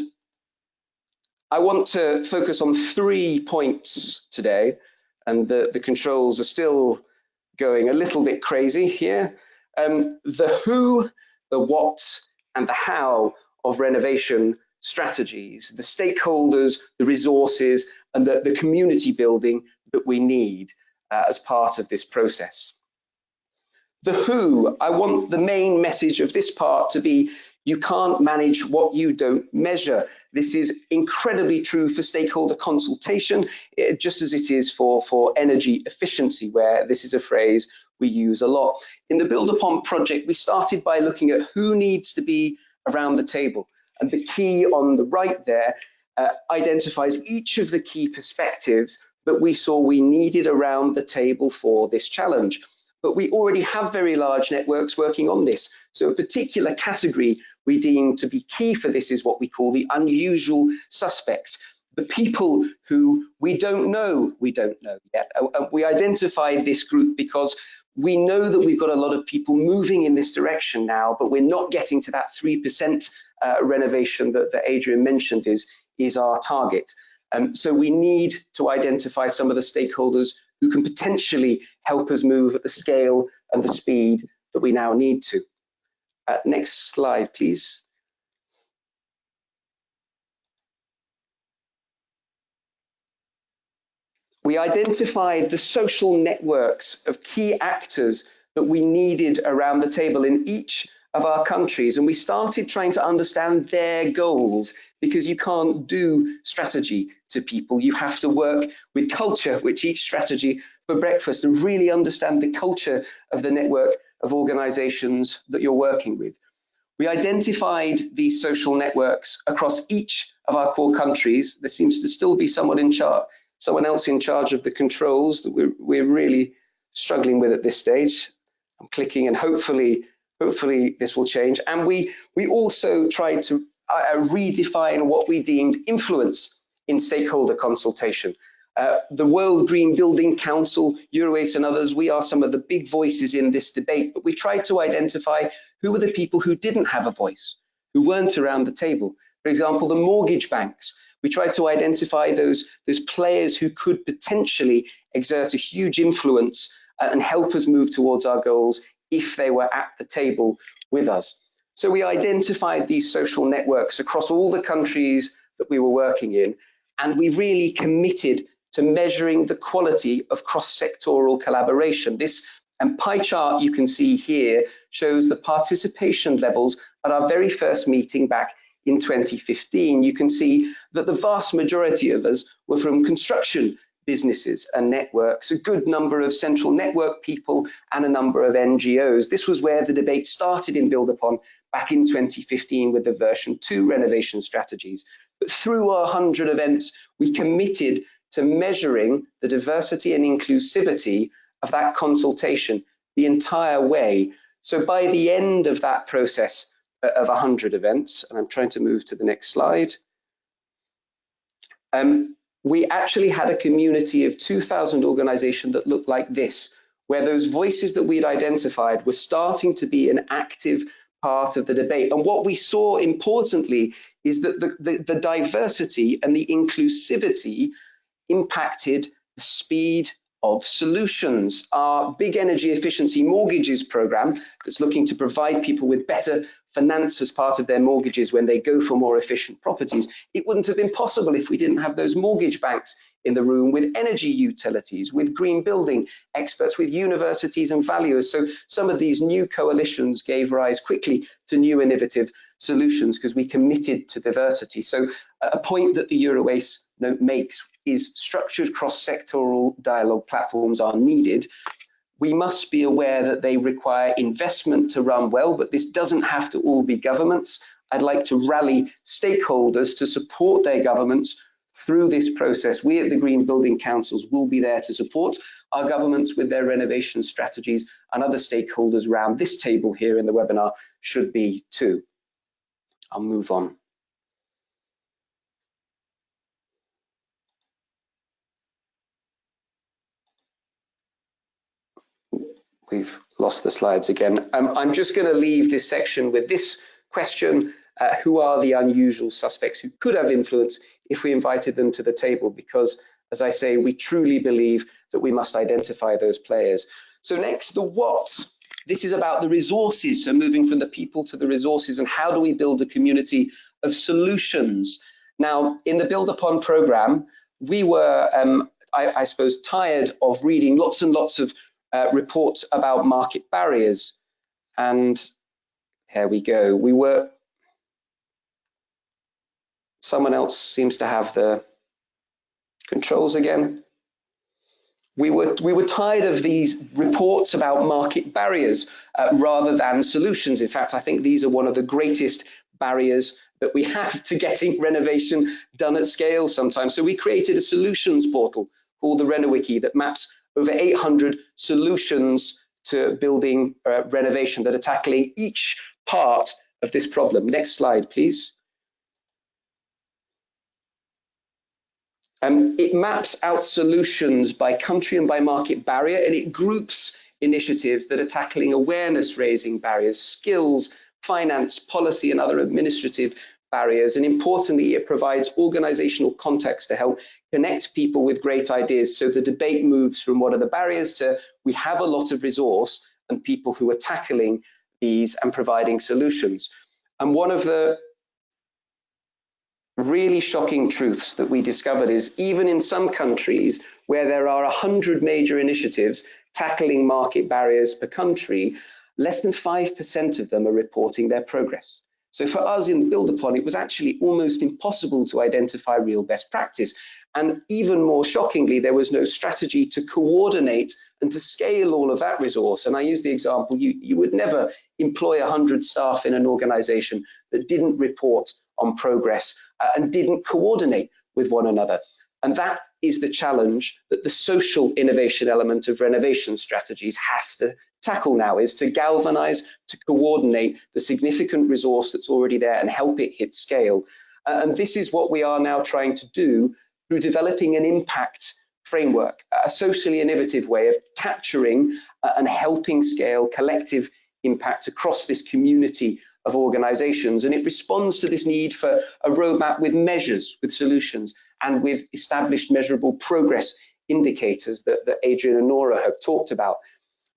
I want to focus on 3 points today, and the controls are still going a little bit crazy here. The who, the what, and the how of renovation strategies, the stakeholders, the resources, and the community building that we need as part of this process. The who, I want the main message of this part to be, you can't manage what you don't measure. This is incredibly true for stakeholder consultation, just as it is for energy efficiency, where this is a phrase we use a lot. In the Build Upon project, we started by looking at who needs to be around the table. And the key on the right there identifies each of the key perspectives that we saw we needed around the table for this challenge. But we already have very large networks working on this. So a particular category we deem to be key for this is what we call the unusual suspects, the people who we don't know yet. We identified this group because we know that we've got a lot of people moving in this direction now, but we're not getting to that 3% renovation that Adrian mentioned is our target. So we need to identify some of the stakeholders who can potentially help us move at the scale and the speed that we now need to. Next slide, please. We identified the social networks of key actors that we needed around the table in each of our countries, and we started trying to understand their goals, because you can't do strategy to people. You have to work with culture, which each strategy for breakfast, and really understand the culture of the network of organizations that you're working with. We identified these social networks across each of our core countries. There seems to still be someone else in charge of the controls that we're really struggling with at this stage. I'm clicking, and hopefully this will change. And we also tried to redefine what we deemed influence in stakeholder consultation. The World Green Building Council, EuroACE and others, we are some of the big voices in this debate, but we tried to identify who were the people who didn't have a voice, who weren't around the table. For example, the mortgage banks. We tried to identify those players who could potentially exert a huge influence and help us move towards our goals if they were at the table with us. So we identified these social networks across all the countries that we were working in, and we really committed to measuring the quality of cross-sectoral collaboration. This pie chart you can see here shows the participation levels at our very first meeting back in 2015. You can see that the vast majority of us were from construction businesses and networks, a good number of central network people and a number of NGOs. This was where the debate started in Build Upon back in 2015 with the version 2 renovation strategies. But through our 100 events, we committed to measuring the diversity and inclusivity of that consultation the entire way. So by the end of that process of 100 events, and I'm trying to move to the next slide, we actually had a community of 2,000 organizations that looked like this, where those voices that we'd identified were starting to be an active part of the debate. And what we saw importantly is that the diversity and the inclusivity impacted the speed of solutions. Our big energy efficiency mortgages program that's looking to provide people with better finance as part of their mortgages when they go for more efficient properties. It wouldn't have been possible if we didn't have those mortgage banks in the room with energy utilities, with green building experts, with universities and valuers. So some of these new coalitions gave rise quickly to new innovative solutions because we committed to diversity. So a point that the EuroACE note makes is structured cross-sectoral dialogue platforms are needed. We must be aware that they require investment to run well, but this doesn't have to all be governments. I'd like to rally stakeholders to support their governments through this process. We at the Green Building Councils will be there to support our governments with their renovation strategies, and other stakeholders around this table here in the webinar should be too. I'll move on. We've lost the slides again. I'm just going to leave this section with this question. Who are the unusual suspects who could have influence if we invited them to the table? Because, as I say, we truly believe that we must identify those players. So next, the what. This is about the resources, so moving from the people to the resources, and how do we build a community of solutions? Now, in the Build Upon program, we were, I suppose, tired of reading lots and lots of reports about market barriers. And here we go. Someone else seems to have the controls again. We were tired of these reports about market barriers rather than solutions. In fact, I think these are one of the greatest barriers that we have to getting renovation done at scale sometimes. So we created a solutions portal called the RenoWiki that maps over 800 solutions to building renovation that are tackling each part of this problem. Next slide, please. It maps out solutions by country and by market barrier, and it groups initiatives that are tackling awareness raising barriers, skills, finance, policy, and other administrative barriers. And importantly, it provides organizational context to help connect people with great ideas. So the debate moves from what are the barriers to we have a lot of resource and people who are tackling these and providing solutions. And one of the really shocking truths that we discovered is even in some countries where there are 100 major initiatives tackling market barriers per country, less than 5% of them are reporting their progress. So for us in Build Upon, it was actually almost impossible to identify real best practice. And even more shockingly, there was no strategy to coordinate and to scale all of that resource. And I use the example, you would never employ 100 staff in an organization that didn't report on progress and didn't coordinate with one another. And that is the challenge that the social innovation element of renovation strategies has to tackle now, is to galvanize, to coordinate the significant resource that's already there and help it hit scale. And this is what we are now trying to do through developing an impact framework, a socially innovative way of capturing and helping scale collective impact across this community of organizations. And it responds to this need for a roadmap with measures, with solutions, and with established measurable progress indicators that Adrian and Nora have talked about.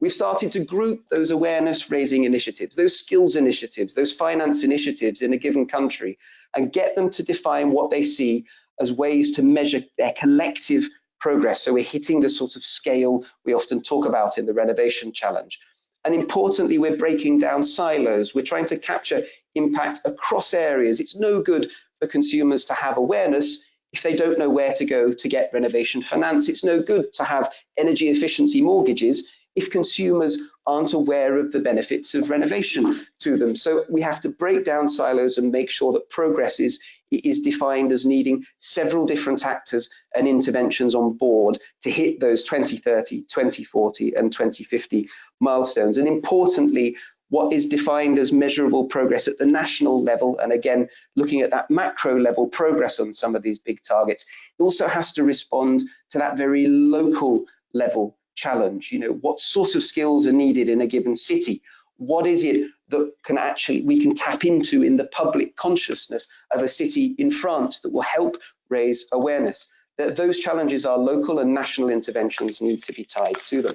We've started to group those awareness raising initiatives, those skills initiatives, those finance initiatives in a given country, and get them to define what they see as ways to measure their collective progress. So we're hitting the sort of scale we often talk about in the Renovation Challenge. And importantly, we're breaking down silos. We're trying to capture impact across areas. It's no good for consumers to have awareness if they don't know where to go to get renovation finance. It's no good to have energy efficiency mortgages if consumers aren't aware of the benefits of renovation to them. So we have to break down silos and make sure that progress is defined as needing several different actors and interventions on board to hit those 2030, 2040 and 2050 milestones. And importantly, what is defined as measurable progress at the national level, and again, looking at that macro level progress on some of these big targets, it also has to respond to that very local level challenge. You know, what sort of skills are needed in a given city? What is it that we can tap into in the public consciousness of a city in France that will help raise awareness? That those challenges are local, and national interventions need to be tied to them.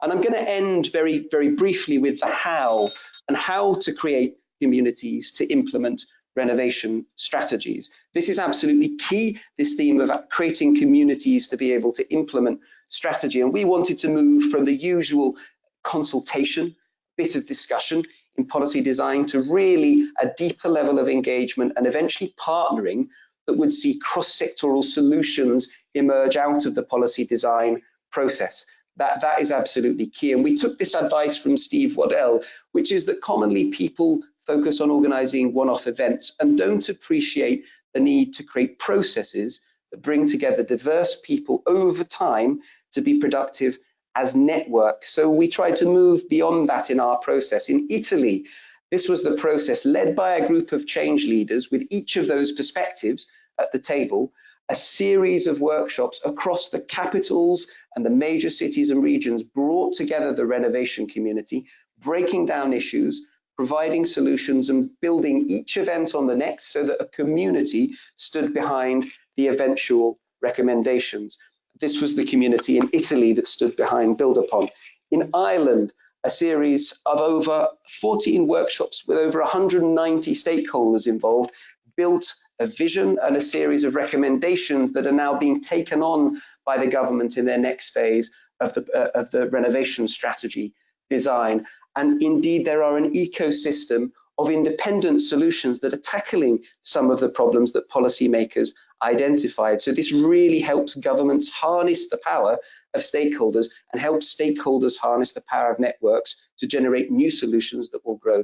And I'm going to end very, very briefly with the how, and how to create communities to implement renovation strategies. This is absolutely key, this theme of creating communities to be able to implement strategy. And we wanted to move from the usual consultation, bit of discussion in policy design, to really a deeper level of engagement and eventually partnering that would see cross-sectoral solutions emerge out of the policy design process. That is absolutely key. And we took this advice from Steve Waddell, which is that commonly people focus on organizing one-off events and don't appreciate the need to create processes that bring together diverse people over time to be productive as networks. So we tried to move beyond that in our process. In Italy, this was the process led by a group of change leaders with each of those perspectives at the table, a series of workshops across the capitals and the major cities and regions brought together the renovation community, breaking down issues, providing solutions and building each event on the next so that a community stood behind the eventual recommendations. This was the community in Italy that stood behind Build Upon. In Ireland, a series of over 14 workshops with over 190 stakeholders involved built a vision and a series of recommendations that are now being taken on by the government in their next phase of the renovation strategy design. And indeed, there are an ecosystem of independent solutions that are tackling some of the problems that policymakers identified. So this really helps governments harness the power of stakeholders and helps stakeholders harness the power of networks to generate new solutions that will grow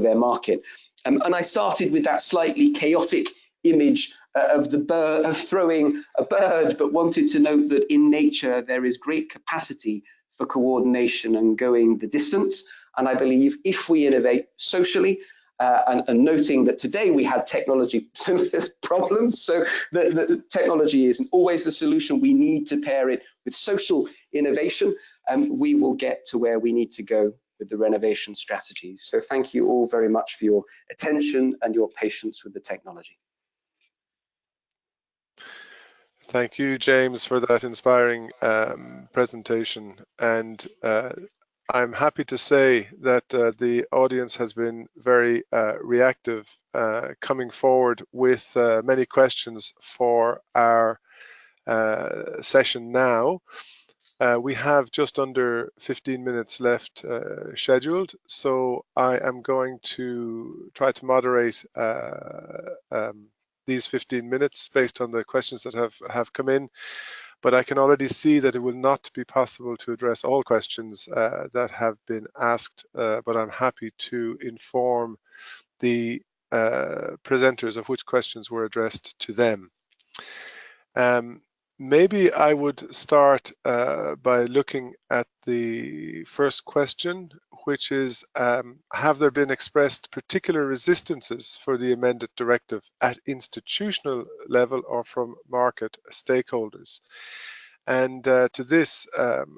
their market. And I started with that slightly chaotic image of the bird, of throwing a bird, but wanted to note that in nature there is great capacity for coordination and going the distance. And I believe if we innovate socially, and noting that today we had technology problems, so the technology isn't always the solution. We need to pair it with social innovation, and we will get to where we need to go with the renovation strategies. So thank you all very much for your attention and your patience with the technology. Thank you, James, for that inspiring presentation. And I'm happy to say that the audience has been very reactive, coming forward with many questions for our session now. We have just under 15 minutes left scheduled, so I am going to try to moderate these 15 minutes based on the questions that have come in. But I can already see that it will not be possible to address all questions that have been asked, but I'm happy to inform the presenters of which questions were addressed to them. Maybe I would start by looking at the first question, which is, have there been expressed particular resistances for the amended directive at institutional level or from market stakeholders? And to this,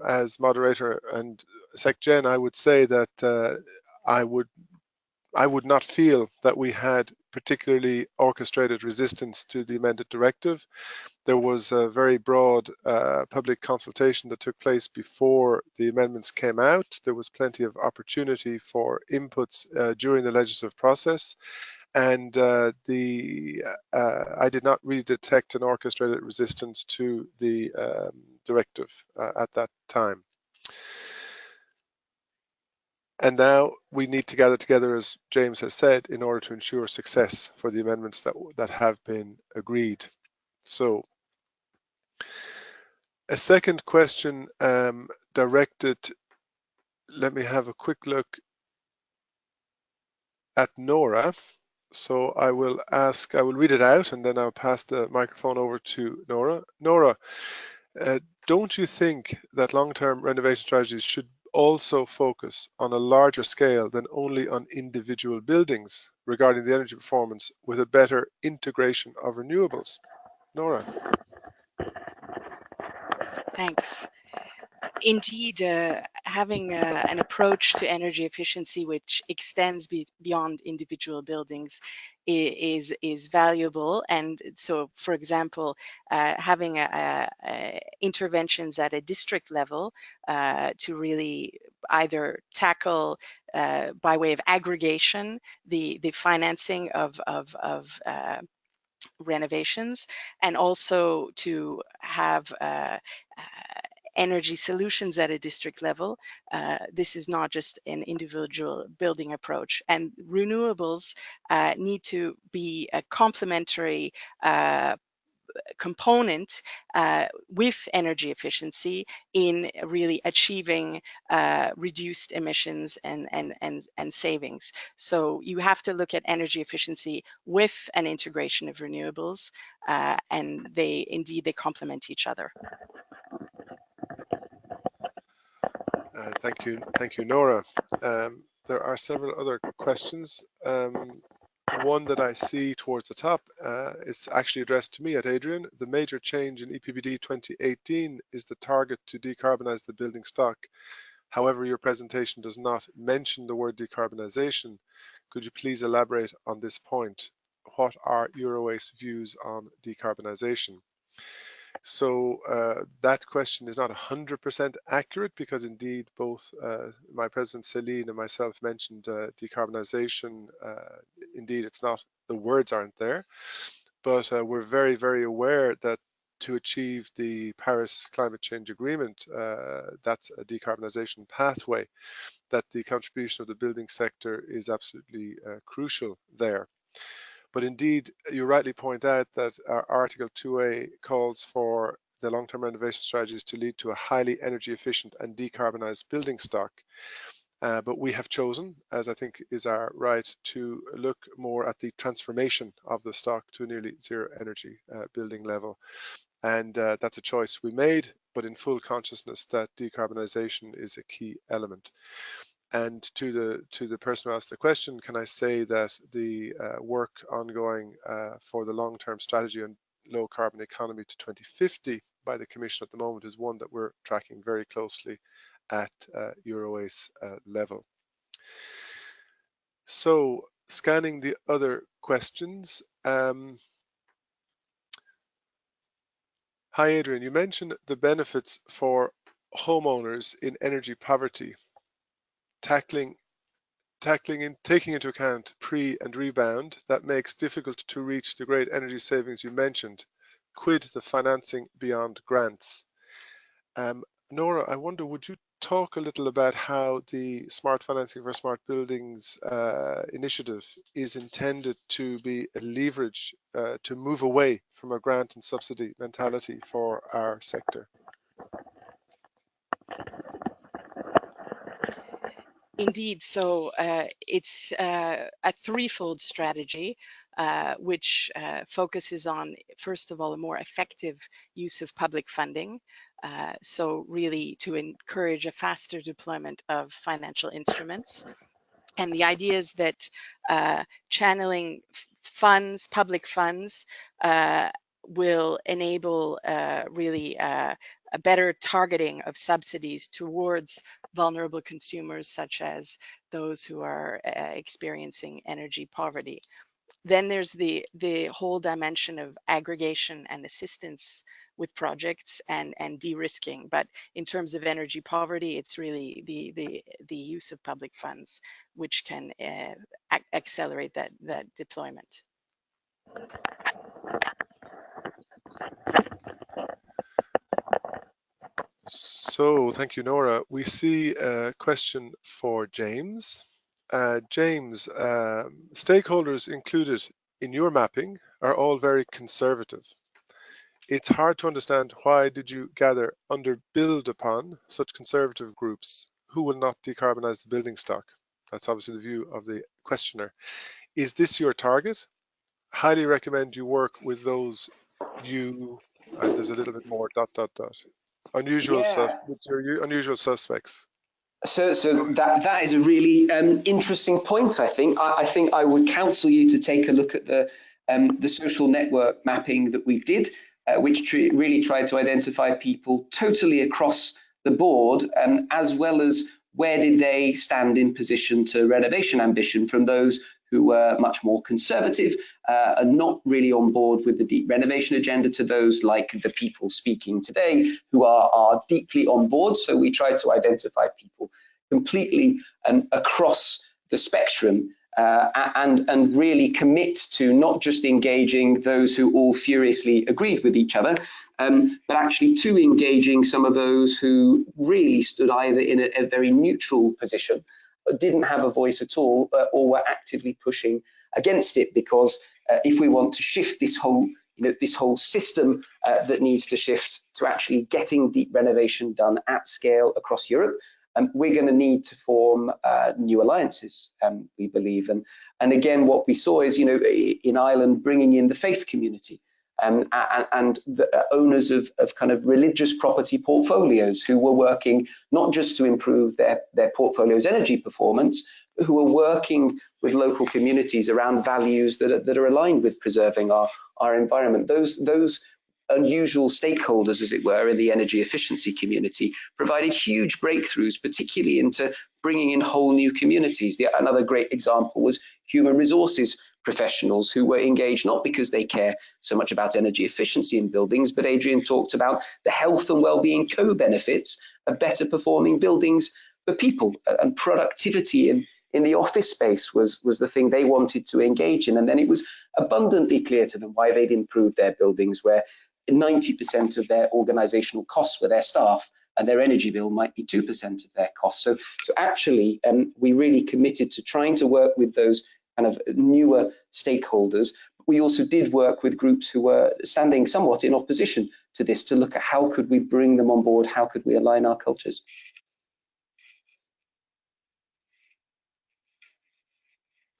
as moderator and SecGen, I would say that I would not feel that we had particularly orchestrated resistance to the amended directive. There was a very broad public consultation that took place before the amendments came out. There was plenty of opportunity for inputs during the legislative process, and I did not really detect an orchestrated resistance to the directive at that time. And now we need to gather together, as James has said, in order to ensure success for the amendments that have been agreed. So a second question directed, let me have a quick look at Nora. So I will read it out and then I'll pass the microphone over to Nora. Nora, don't you think that long-term renovation strategies should also focus on a larger scale than only on individual buildings regarding the energy performance with a better integration of renewables? Nora. Thanks. Indeed, having an approach to energy efficiency which extends beyond individual buildings is valuable. And so, for example, having interventions at a district level to really either tackle by way of aggregation the financing of renovations, and also to have energy solutions at a district level. This is not just an individual building approach, and renewables need to be a complementary component with energy efficiency in really achieving reduced emissions and savings. So you have to look at energy efficiency with an integration of renewables, and they complement each other. Thank you, Nora. There are several other questions. One that I see towards the top is actually addressed to me at Adrian. The major change in EPBD 2018 is the target to decarbonise the building stock. However, your presentation does not mention the word decarbonisation. Could you please elaborate on this point? What are EuroACE views on decarbonisation? So that question is not 100% accurate, because indeed both my President Céline and myself mentioned decarbonisation. Indeed, it's not, the words aren't there, but we're very, very aware that to achieve the Paris Climate Change Agreement, that's a decarbonisation pathway, that the contribution of the building sector is absolutely crucial there. But indeed, you rightly point out that our Article 2A calls for the long-term renovation strategies to lead to a highly energy efficient and decarbonised building stock. But we have chosen, as I think is our right, to look more at the transformation of the stock to a nearly zero energy building level. And that's a choice we made, but in full consciousness that decarbonisation is a key element. And to the person who asked the question, can I say that the work ongoing for the long-term strategy on low carbon economy to 2050 by the Commission at the moment is one that we're tracking very closely at EuroACE level. So scanning the other questions. Hi Adrian, you mentioned the benefits for homeowners in energy poverty, taking into account pre and rebound that makes difficult to reach the great energy savings you mentioned. Quid the financing beyond grants? Nora, I wonder, would you talk a little about how the Smart Financing for Smart Buildings initiative is intended to be a leverage to move away from a grant and subsidy mentality for our sector? Indeed, so it's a threefold strategy, which focuses on, first of all, a more effective use of public funding. So really to encourage a faster deployment of financial instruments. And the idea is that channeling funds, public funds, will enable really a better targeting of subsidies towards vulnerable consumers, such as those who are experiencing energy poverty. Then there's the whole dimension of aggregation and assistance with projects and de-risking. But in terms of energy poverty, it's really the use of public funds which can accelerate that deployment. So thank you, Nora. We see a question for James. James, stakeholders included in your mapping are all very conservative. It's hard to understand why did you gather under build upon such conservative groups who will not decarbonize the building stock? That's obviously the view of the questioner. Is this your target? Highly recommend you work with those you, and there's a little bit more, ... Unusual stuff, Yeah. with your unusual suspects. So that is a really interesting point. I think I would counsel you to take a look at the social network mapping that we did, which really tried to identify people totally across the board, as well as where did they stand in position to renovation ambition from those who were much more conservative and not really on board with the deep renovation agenda, to those like the people speaking today who are deeply on board. So we tried to identify people completely across the spectrum and really commit to not just engaging those who all furiously agreed with each other, but actually to engaging some of those who really stood either in a very neutral position, didn't have a voice at all, or were actively pushing against it. Because if we want to shift this whole system that needs to shift to actually getting deep renovation done at scale across Europe, we're going to need to form new alliances, we believe. And again, what we saw is, in Ireland, bringing in the faith community and the owners of kind of religious property portfolios who were working not just to improve their portfolio's energy performance, but who were working with local communities around values that are aligned with preserving our environment. Those unusual stakeholders, as it were, in the energy efficiency community provided huge breakthroughs, particularly into bringing in whole new communities. Another great example was human resources professionals who were engaged not because they care so much about energy efficiency in buildings, but Adrian talked about the health and well-being co-benefits of better performing buildings for people, and productivity in the office space was the thing they wanted to engage in. And then it was abundantly clear to them why they'd improve their buildings, where 90% of their organizational costs were their staff, and their energy bill might be 2% of their costs. So actually, we really committed to trying to work with those kind of newer stakeholders. We also did work with groups who were standing somewhat in opposition to this, to look at how could we bring them on board, how could we align our cultures.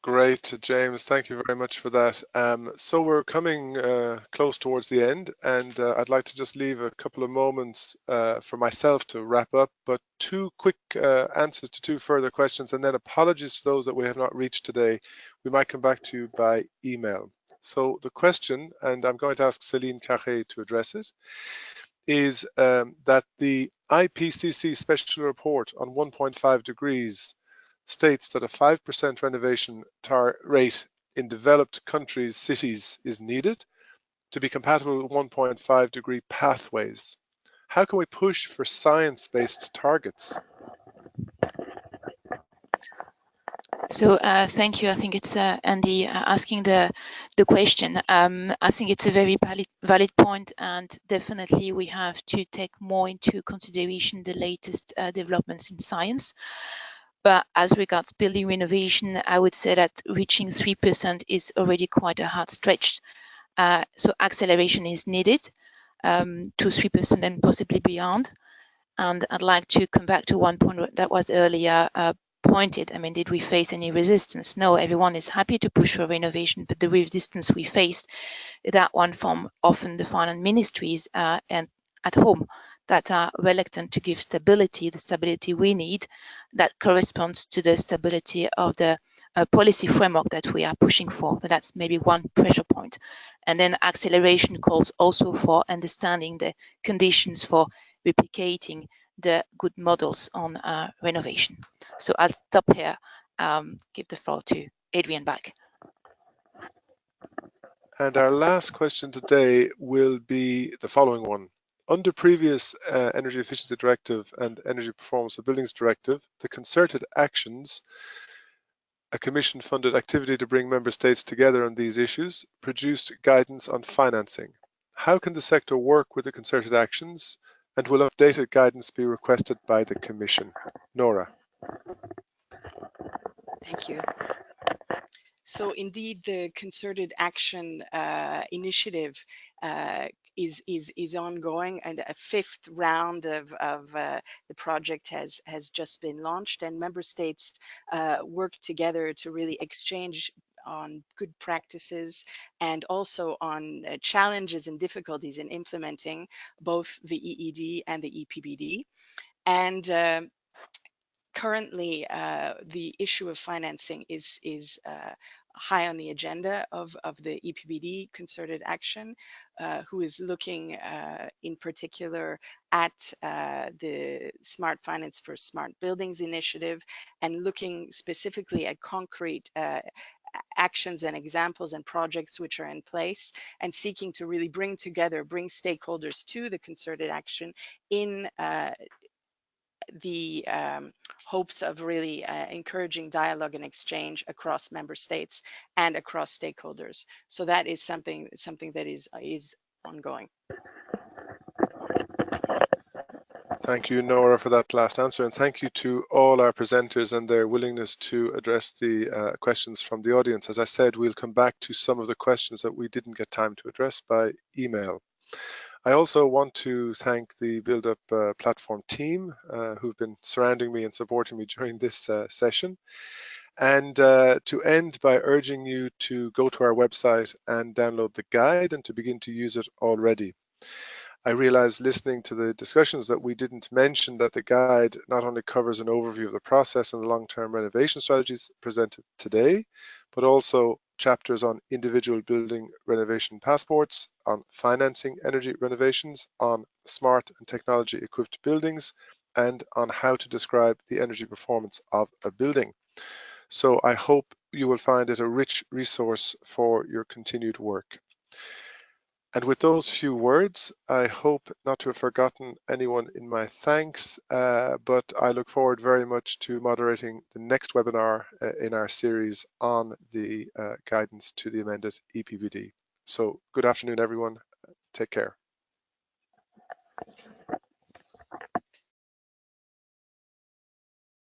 Great, James. Thank you very much for that. So we're coming close towards the end, and I'd like to just leave a couple of moments for myself to wrap up, but two quick answers to two further questions, and then apologies to those that we have not reached today. We might come back to you by email. So the question, and I'm going to ask Céline Carré to address it, is that the IPCC special report on 1.5 degrees states that a 5% renovation rate in developed countries' cities is needed to be compatible with 1.5 degree pathways. How can we push for science-based targets? So thank you. I think it's Andy asking the question. I think it's a very valid point, and definitely we have to take more into consideration the latest developments in science. But as regards building renovation, I would say that reaching 3% is already quite a hard stretch. So acceleration is needed to 3% and possibly beyond. And I'd like to come back to one point that was earlier pointed, I mean, did we face any resistance? No, everyone is happy to push for renovation, but the resistance we faced, that one from often the finance ministries and at home that are reluctant to give stability, the stability we need, that corresponds to the stability of the policy framework that we are pushing for. So that's maybe one pressure point. And then acceleration calls also for understanding the conditions for replicating the good models on renovation. So I'll stop here, give the floor to Adrian back. And our last question today will be the following one. Under previous Energy Efficiency Directive and Energy Performance of Buildings Directive, the concerted actions, a commission-funded activity to bring member states together on these issues, produced guidance on financing. How can the sector work with the concerted actions, and will updated guidance be requested by the Commission? Nora. Thank you. So indeed, the concerted action initiative is ongoing, and a fifth round of the project has just been launched, and member states work together to really exchange on good practices and also on challenges and difficulties in implementing both the EED and the EPBD. And currently, the issue of financing is high on the agenda of the EPBD concerted action, who is looking in particular at the Smart Finance for Smart Buildings initiative, and looking specifically at concrete actions and examples and projects which are in place, and seeking to really bring stakeholders to the concerted action in the hopes of really encouraging dialogue and exchange across member states and across stakeholders. So that is something that is ongoing. Thank you, Nora, for that last answer, and thank you to all our presenters and their willingness to address the questions from the audience. As I said, we'll come back to some of the questions that we didn't get time to address by email. I also want to thank the Build Up platform team who've been surrounding me and supporting me during this session. And to end by urging you to go to our website and download the guide and to begin to use it already. I realized listening to the discussions that we didn't mention that the guide not only covers an overview of the process and the long-term renovation strategies presented today, but also chapters on individual building renovation passports, on financing energy renovations, on smart and technology equipped buildings, and on how to describe the energy performance of a building. So I hope you will find it a rich resource for your continued work. And with those few words, I hope not to have forgotten anyone in my thanks, but I look forward very much to moderating the next webinar in our series on the guidance to the amended EPBD. So good afternoon, everyone. Take care.